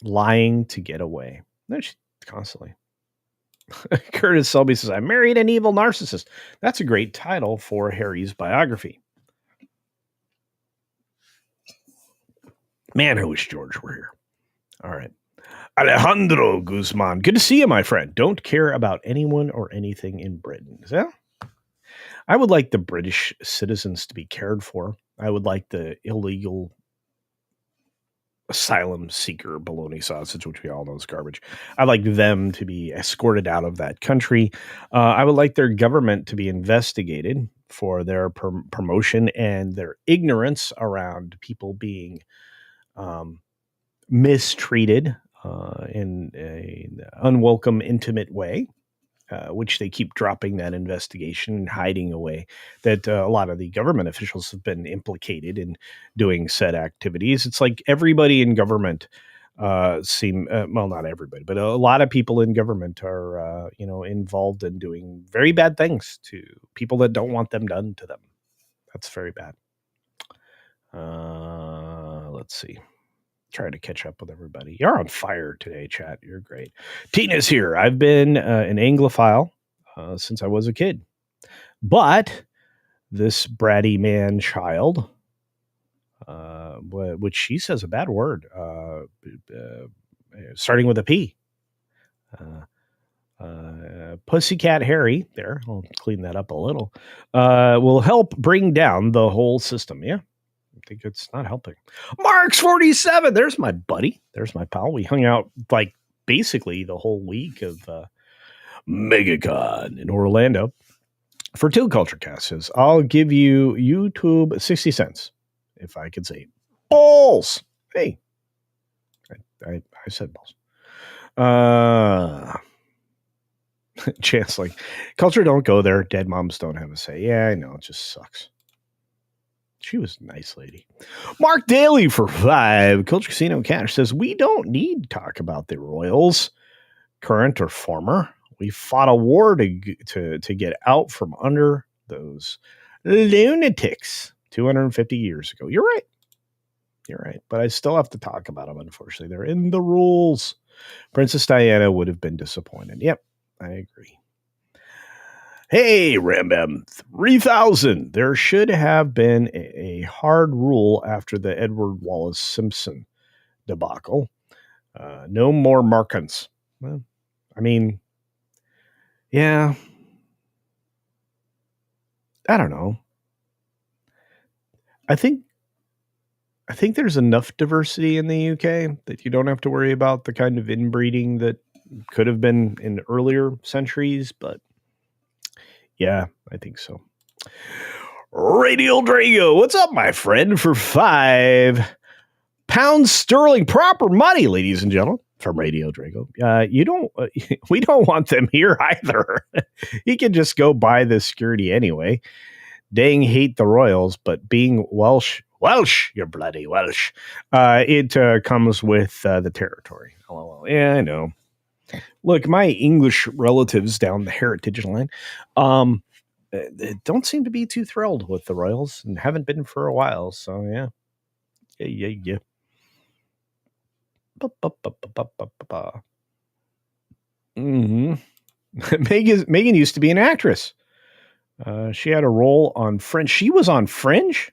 Lying to get away. No, she constantly. Curtis Selby says, I married an evil narcissist. That's a great title for Harry's biography. Man, I wish George were here. All right. Alejandro Guzman. Good to see you, my friend. Don't care about anyone or anything in Britain. Yeah? I would like the British citizens to be cared for. I would like the illegal asylum seeker bologna sausage, which we all know is garbage. I'd like them to be escorted out of that country. I would like their government to be investigated for their promotion and their ignorance around people being mistreated in an unwelcome, intimate way, which they keep dropping that investigation and hiding away that a lot of the government officials have been implicated in doing said activities. It's like everybody in government well, not everybody, but a lot of people in government are, involved in doing very bad things to people that don't want them done to them. That's very bad. Let's see. Try to catch up with everybody. You're on fire today, chat. You're great. Tina's here. I've been an Anglophile since I was a kid. But this bratty man child, which she says a bad word, starting with a P. Pussycat Harry, there, I'll clean that up a little, will help bring down the whole system. Yeah. I think it's not helping. Mark's 47. There's my buddy. There's my pal. We hung out like basically the whole week of MegaCon in Orlando for 2 culture casts. I'll give you YouTube 60 cents if I could say balls. Hey, I said balls. Chance like culture don't go there. Dead moms don't have a say. Yeah, I know. It just sucks. She was a nice lady. Mark Daly for 5. Culture Casino Cash says, we don't need to talk about the Royals, current or former. We fought a war to get out from under those lunatics 250 years ago. You're right. You're right. But I still have to talk about them, unfortunately. They're in the rules. Princess Diana would have been disappointed. Yep, I agree. Hey, Rambam 3000. There should have been a hard rule after the Edward Wallace Simpson debacle. No more Markans. Well, I mean, yeah. I don't know. I think there's enough diversity in the UK that you don't have to worry about the kind of inbreeding that could have been in earlier centuries, but yeah, I think so. Radial Drago, what's up, my friend? For £5 sterling, proper money, ladies and gentlemen, from Radio Drago. We don't want them here either. He can just go buy this security anyway. Dang, hate the Royals, but being Welsh, you're bloody Welsh. It comes with the territory. LOL. Yeah, I know. Look, my English relatives down the heritage line don't seem to be too thrilled with the Royals and haven't been for a while. So, yeah. Yeah. Mm-hmm. Meghan used to be an actress. She had a role on Fringe. She was on Fringe?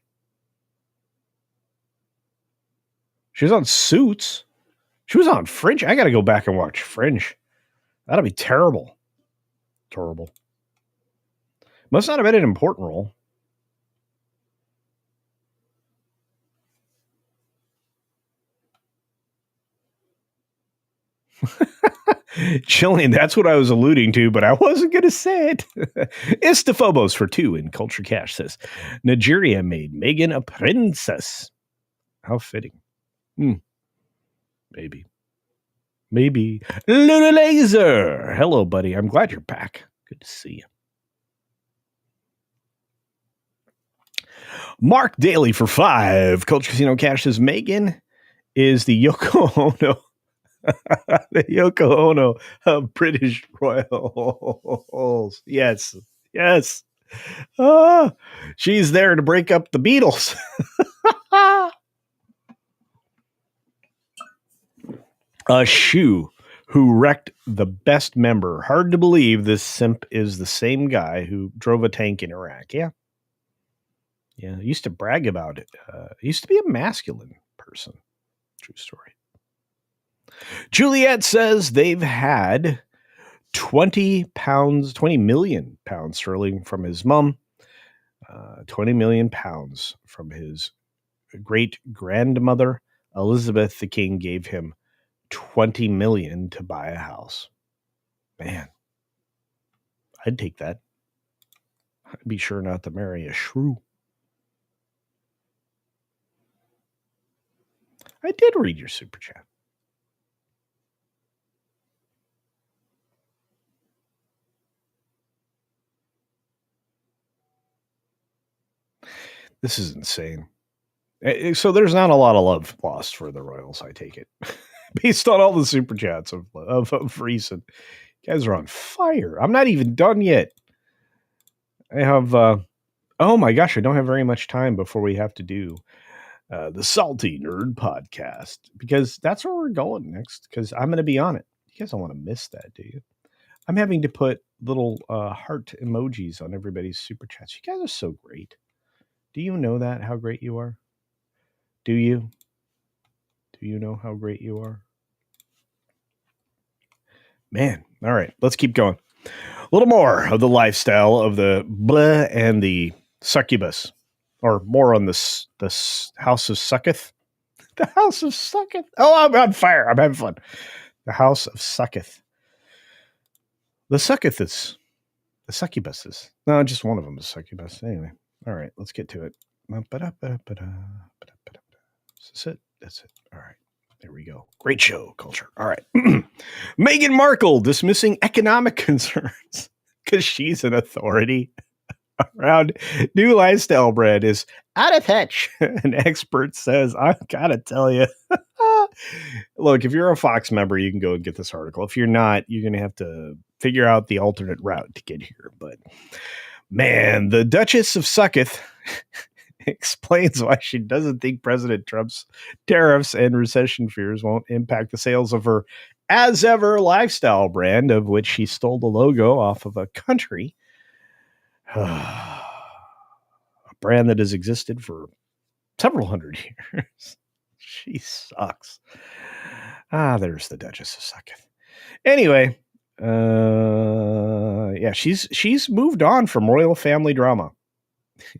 She was on Suits. She was on Fringe. I got to go back and watch Fringe. That'll be terrible. Terrible. Must not have been an important role. Chilean, that's what I was alluding to, but I wasn't going to say it. Istaphobos for 2 in Culture Cash says, Nigeria made Meghan a princess. How fitting. Maybe. Luna Laser. Hello, buddy. I'm glad you're back. Good to see you. Mark Daly for 5. Culture Casino Cash says, Meghan is the Yoko Ono. The Yoko Ono of British royals. Yes. She's there to break up the Beatles. A shoe who wrecked the best member. Hard to believe this simp is the same guy who drove a tank in Iraq. Yeah. Used to brag about it. Used to be a masculine person. True story. Juliet says they've had 20 million pounds sterling from his mom, 20 million pounds from his great grandmother. Elizabeth the King gave him 20 million to buy a house. Man, I'd take that. I'd be sure not to marry a shrew. I did read your super chat. This is insane. So there's not a lot of love lost for the Royals, I take it. Based on all the super chats of recent. You guys are on fire. I'm not even done yet. I have, oh my gosh, I don't have very much time before we have to do the Salty Nerd podcast, because that's where we're going next, because I'm going to be on it. You guys don't want to miss that, do you? I'm having to put little heart emojis on everybody's super chats. You guys are so great. Do you know that, how great you are? Do you? Do you know how great you are? Man, all right, let's keep going. A little more of the lifestyle of the blah and the succubus, or more on this House of Sucketh. The House of Sucketh. Oh, I'm on fire. I'm having fun. The House of Sucketh. The Suckethes. The succubuses. No, just one of them is succubus. Anyway. All right, let's get to it. Is this it? That's it. All right. There we go. Great show, Culture. All right. Meghan Markle dismissing economic concerns because she's an authority around new lifestyle brand is out of touch. An expert says, I gotta tell you. Look, if you're a Fox member, you can go and get this article. If you're not, you're going to have to figure out the alternate route to get here. But man, the Dutchess of SUCKETH explains why she doesn't think President Trump's tariffs and recession fears won't impact the sales of her as ever lifestyle brand, of which she stole the logo off of a country. A brand that has existed for several hundred years. She sucks. There's the Dutchess of SUCKETH. Anyway, yeah, she's moved on from royal family drama.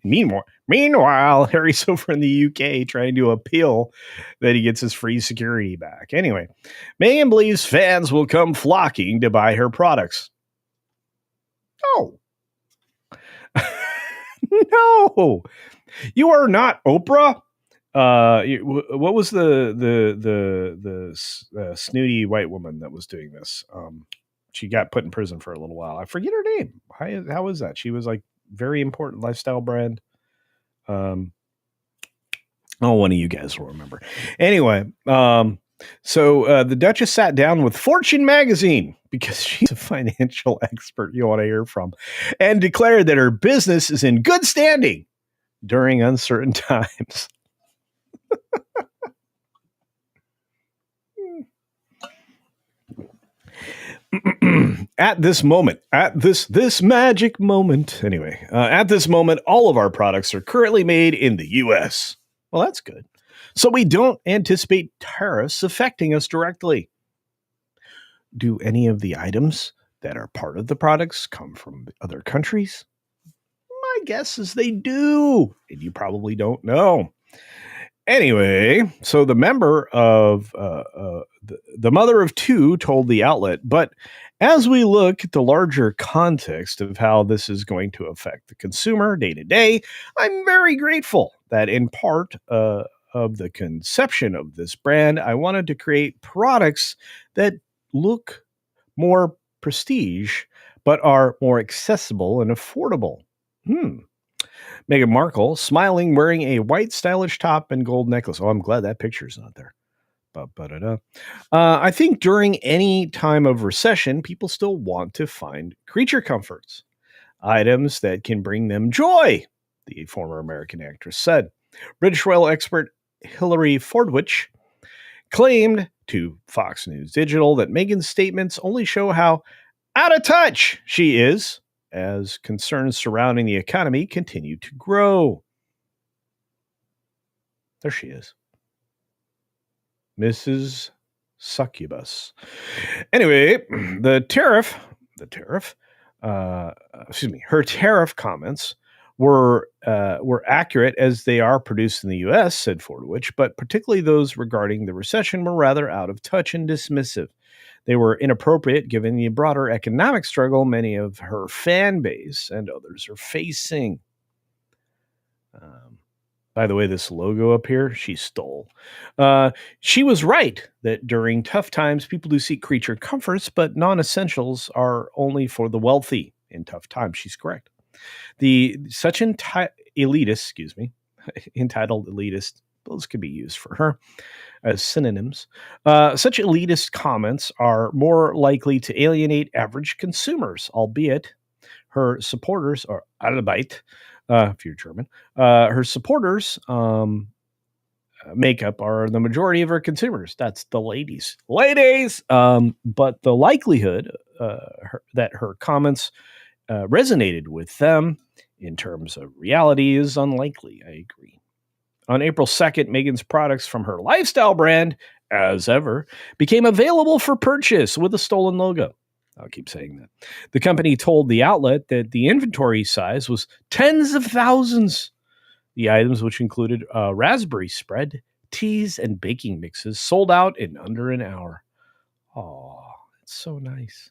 Meanwhile, Harry's over in the UK trying to appeal that he gets his free security back. Anyway, Meghan believes fans will come flocking to buy her products. Oh. No. You are not Oprah. What was the snooty white woman that was doing this? She got put in prison for a little while. I forget her name. How was that? She was like very important lifestyle brand. One of you guys will remember. Anyway, so the Duchess sat down with Fortune magazine because she's a financial expert you want to hear from, and declared that her business is in good standing during uncertain times. At this moment, at this magic moment, anyway, at this moment, all of our products are currently made in the U.S. Well, that's good. So we don't anticipate tariffs affecting us directly. Do any of the items that are part of the products come from other countries? My guess is they do, and you probably don't know. Anyway, so the member of the mother of two told the outlet, but as we look at the larger context of how this is going to affect the consumer day to day, I'm very grateful that in part of the conception of this brand, I wanted to create products that look more prestige, but are more accessible and affordable. Meghan Markle, smiling, wearing a white stylish top and gold necklace. Oh, I'm glad that picture's not there. I think during any time of recession, people still want to find creature comforts, items that can bring them joy, the former American actress said. British royal expert Hilary Fordwich claimed to Fox News Digital that Meghan's statements only show how out of touch she is as concerns surrounding the economy continue to grow. There she is. Mrs. Succubus. Anyway, her tariff comments were accurate as they are produced in the U.S., said Fordwich, but particularly those regarding the recession were rather out of touch and dismissive. They were inappropriate given the broader economic struggle many of her fan base and others are facing. By the way, this logo up here, she stole. She was right that during tough times, people do seek creature comforts, but non-essentials are only for the wealthy in tough times. She's correct. Entitled elitist, those could be used for her as synonyms. Such elitist comments are more likely to alienate average consumers, albeit her supporters are Arbeit, if you're German. Her supporters makeup are the majority of her consumers. That's the ladies. But the likelihood that her comments resonated with them in terms of reality is unlikely. I agree. On April 2nd, Meghan's products from her lifestyle brand, as ever, became available for purchase with a stolen logo. I'll keep saying that. The company told the outlet that the inventory size was tens of thousands. The items, which included raspberry spread, teas, and baking mixes, sold out in under an hour. Oh, it's so nice.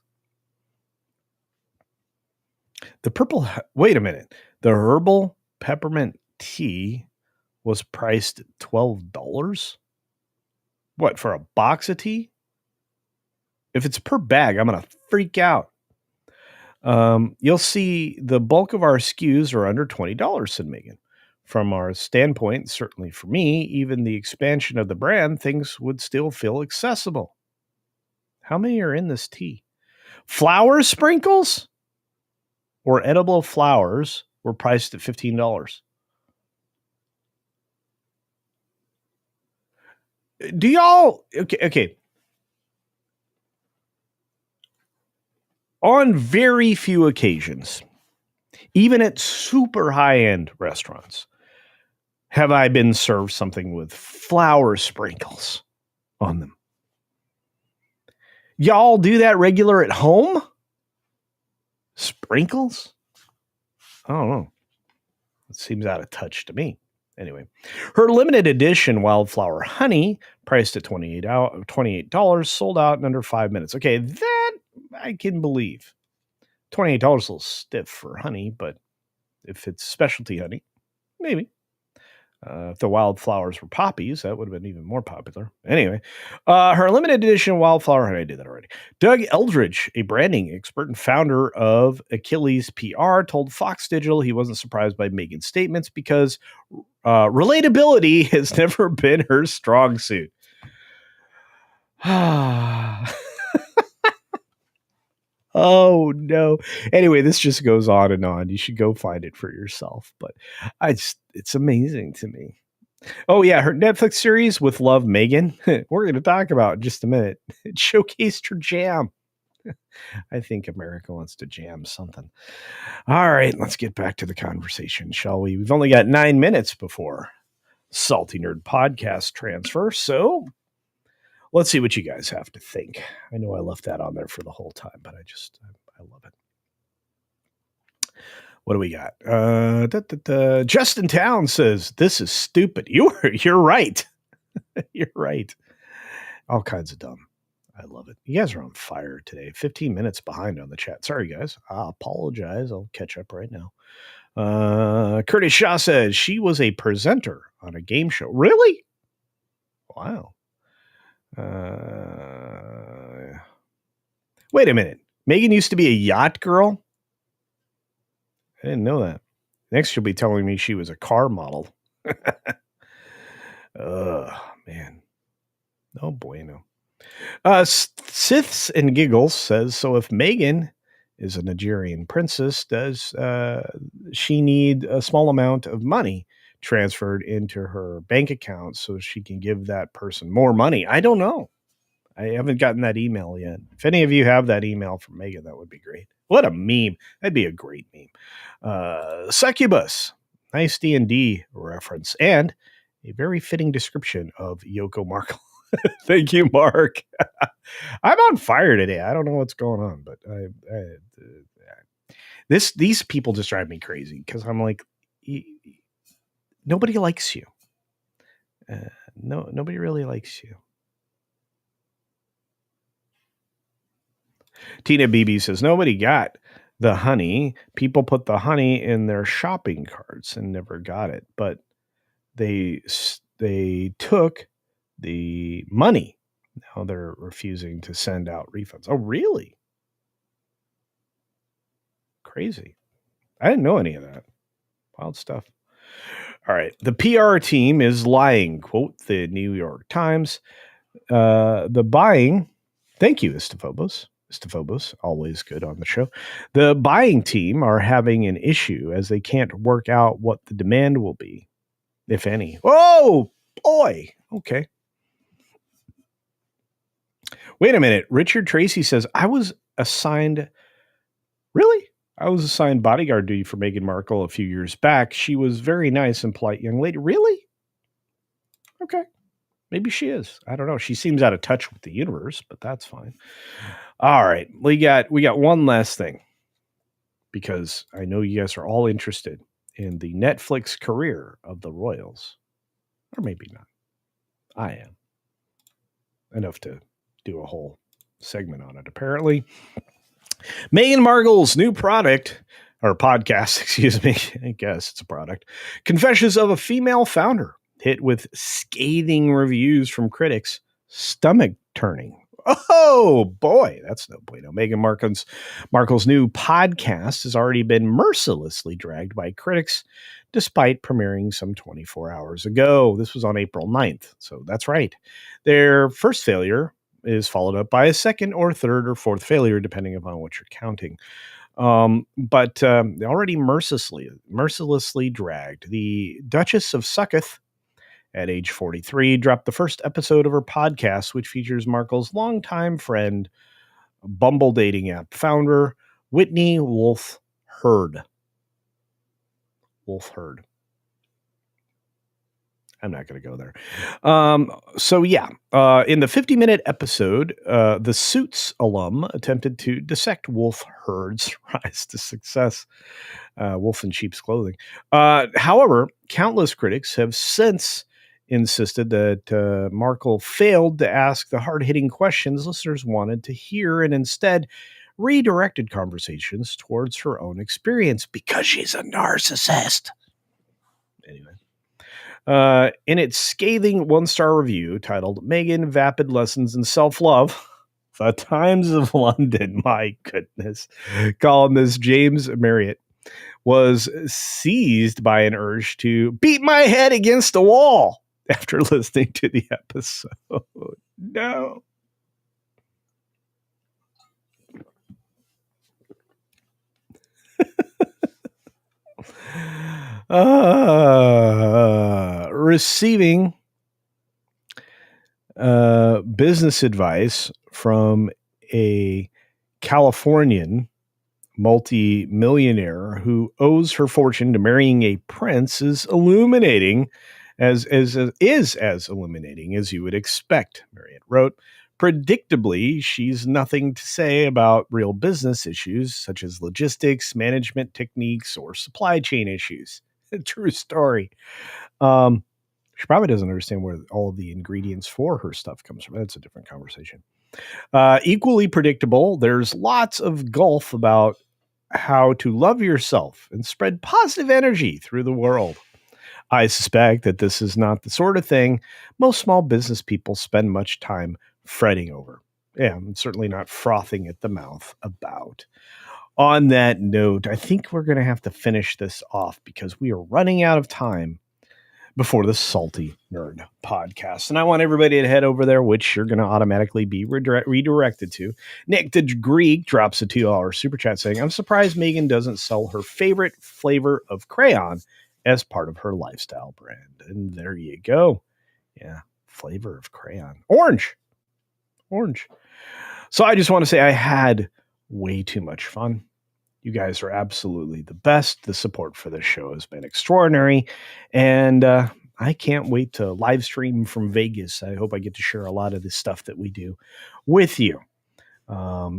Wait a minute. The herbal peppermint tea was priced at $12? What, for a box of tea? If it's per bag, I'm going to freak out. You'll see the bulk of our SKUs are under $20, said Megan. From our standpoint, certainly for me, even the expansion of the brand, things would still feel accessible. How many are in this tea? Flower sprinkles or edible flowers were priced at $15. Do y'all... Okay. On very few occasions, even at super high-end restaurants, have I been served something with flower sprinkles on them. Y'all do that regular at home? Sprinkles? I don't know. It seems out of touch to me. Anyway, her limited edition wildflower honey, priced at $28, sold out in under 5 minutes. Okay, that I can believe. $28 a little stiff for honey, but if it's specialty honey, maybe. If the wildflowers were poppies, that would have been even more popular. Anyway, her limited edition wildflower honey, I did that already. Doug Eldridge, a branding expert and founder of Achilles PR, told Fox Digital he wasn't surprised by Megan's statements because relatability has never been her strong suit. Oh no. Anyway, this just goes on and on. You should go find it for yourself. But it's amazing to me. Oh yeah, her Netflix series with Love Megan. We're going to talk about in just a minute. It showcased her jam. I think America wants to jam something. All right, let's get back to the conversation, shall we? We've only got 9 minutes before Salty Nerd Podcast transfer, so let's see what you guys have to think. I know I left that on there for the whole time, but I love it. What do we got? Justin Town says, this is stupid. You're right. You're right. All kinds of dumb. I love it. You guys are on fire today. 15 minutes behind on the chat. Sorry, guys. I apologize. I'll catch up right now. Curtis Shaw says she was a presenter on a game show. Really? Wow. Wait a minute. Megan used to be a yacht girl? I didn't know that. Next, she'll be telling me she was a car model. Man. Oh, bueno. Siths and Giggles says, so if Megan is a Nigerian princess, does she need a small amount of money transferred into her bank account so she can give that person more money? I don't know. I haven't gotten that email yet. If any of you have that email from Megan, that would be great. What a meme. That'd be a great meme. Succubus. Nice D&D reference. And a very fitting description of Yoko Markle. Thank you, Mark. I'm on fire today. I don't know what's going on, but these people just drive me crazy because I'm like, nobody likes you. Nobody really likes you. Tina BB says, nobody got the honey. People put the honey in their shopping carts and never got it, but they took the money. Now they're refusing to send out refunds. Oh, really? Crazy. I didn't know any of that. Wild stuff. All right. The PR team is lying, quote the New York Times. The buying, thank you, Istophobos, always good on the show. The buying team are having an issue as they can't work out what the demand will be, if any. Oh, boy. Okay. Wait a minute. Richard Tracy says, I was assigned bodyguard duty for Meghan Markle a few years back. She was very nice and polite young lady. Really? Okay. Maybe she is. I don't know. She seems out of touch with the universe, but that's fine. All right. We got one last thing because I know you guys are all interested in the Netflix career of the royals. Or maybe not. I am. Enough to do a whole segment on it, apparently. Meghan Markle's new product or podcast, excuse me. I guess it's a product. Confessions of a female founder hit with scathing reviews from critics. Stomach turning. Oh boy, that's no bueno. Meghan Markle's new podcast has already been mercilessly dragged by critics, despite premiering some 24 hours ago. This was on April 9th, so that's right. Their first failure is followed up by a second or third or fourth failure, depending upon what you're counting. But they already mercilessly dragged. The Dutchess of SUCKETH, at age 43, dropped the first episode of her podcast, which features Markle's longtime friend, Bumble dating app founder, Whitney Wolfe Herd. I'm not going to go there. In the 50-minute episode, the Suits alum attempted to dissect Wolfe Herd's rise to success. Wolf in sheep's clothing. However, countless critics have since insisted that Markle failed to ask the hard-hitting questions listeners wanted to hear and instead redirected conversations towards her own experience because she's a narcissist. Anyway. In its scathing one-star review titled Meghan Vapid Lessons in Self-Love, The Times of London, my goodness, columnist James Marriott was seized by an urge to beat my head against the wall after listening to the episode. No. Receiving business advice from a Californian multi-millionaire who owes her fortune to marrying a prince is illuminating, as illuminating as you would expect, Marriott wrote. Predictably, she's nothing to say about real business issues such as logistics, management techniques, or supply chain issues. True story. She probably doesn't understand where all of the ingredients for her stuff comes from. That's a different conversation. Equally predictable, there's lots of guff about how to love yourself and spread positive energy through the world. I suspect that this is not the sort of thing most small business people spend much time fretting over. Yeah, I'm certainly not frothing at the mouth about. On that note, I think we're going to have to finish this off because we are running out of time before the Salty Nerd podcast. And I want everybody to head over there, which you're going to automatically be redirected to. Nick the Greek drops a $2 super chat saying, I'm surprised Meghan doesn't sell her favorite flavor of crayon as part of her lifestyle brand. And there you go. Yeah, flavor of crayon. Orange. So I just want to say I had way too much fun. You guys are absolutely the best. The support for this show has been extraordinary. And I can't wait to live stream from Vegas. I hope I get to share a lot of the stuff that we do with you.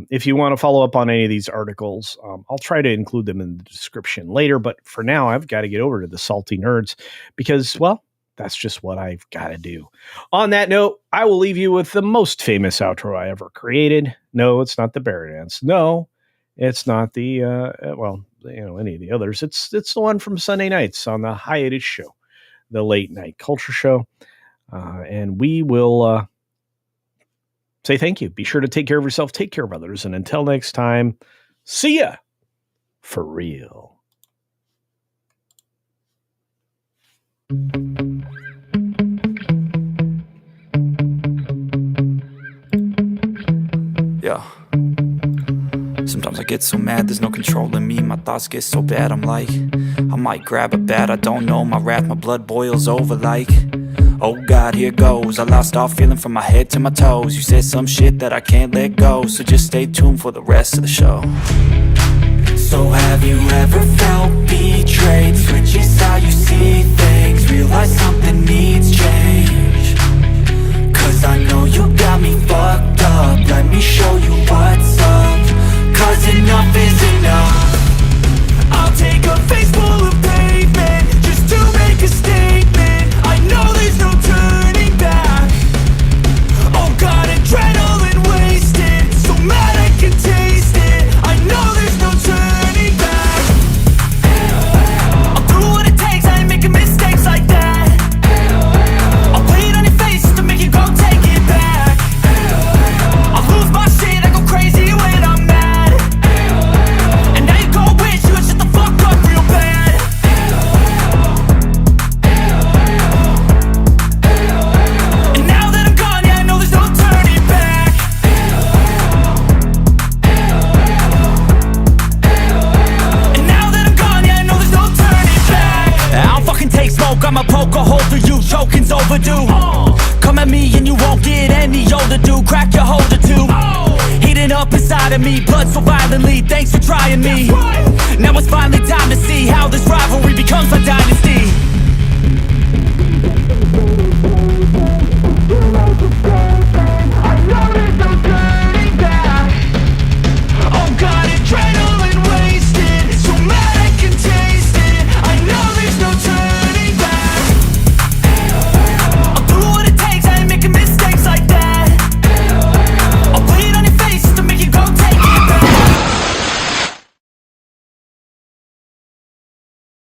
If you want to follow up on any of these articles, I'll try to include them in the description later. But for now, I've got to get over to the Salty Nerds because, well, that's just what I've got to do. On that note, I will leave you with the most famous outro I ever created. No, it's not the bear dance. No, it's not the, any of the others. It's the one from Sunday nights on the hiatus show, the late night culture show. And we will say thank you. Be sure to take care of yourself, take care of others. And until next time, see ya for real. Yeah. Sometimes I get so mad, there's no controlling me. My thoughts get so bad, I'm like, I might grab a bat, I don't know. My wrath, my blood boils over like, oh God, here goes. I lost all feeling from my head to my toes. You said some shit that I can't let go, so just stay tuned for the rest of the show. So have you ever felt betrayed? Switches how you see things, realize something needs change. Cause I know you got me fucked up, let me show you what's up. Cause enough is enough. I'll take a face full of pavement just to make a statement. I know there's no turning back. Oh God, adrenaline wasted, so mad I can taste it. I know there's no turning back. inspiring me. Blood so violently, thanks for trying me. Now it's finally time to see how this rivalry becomes a dynasty.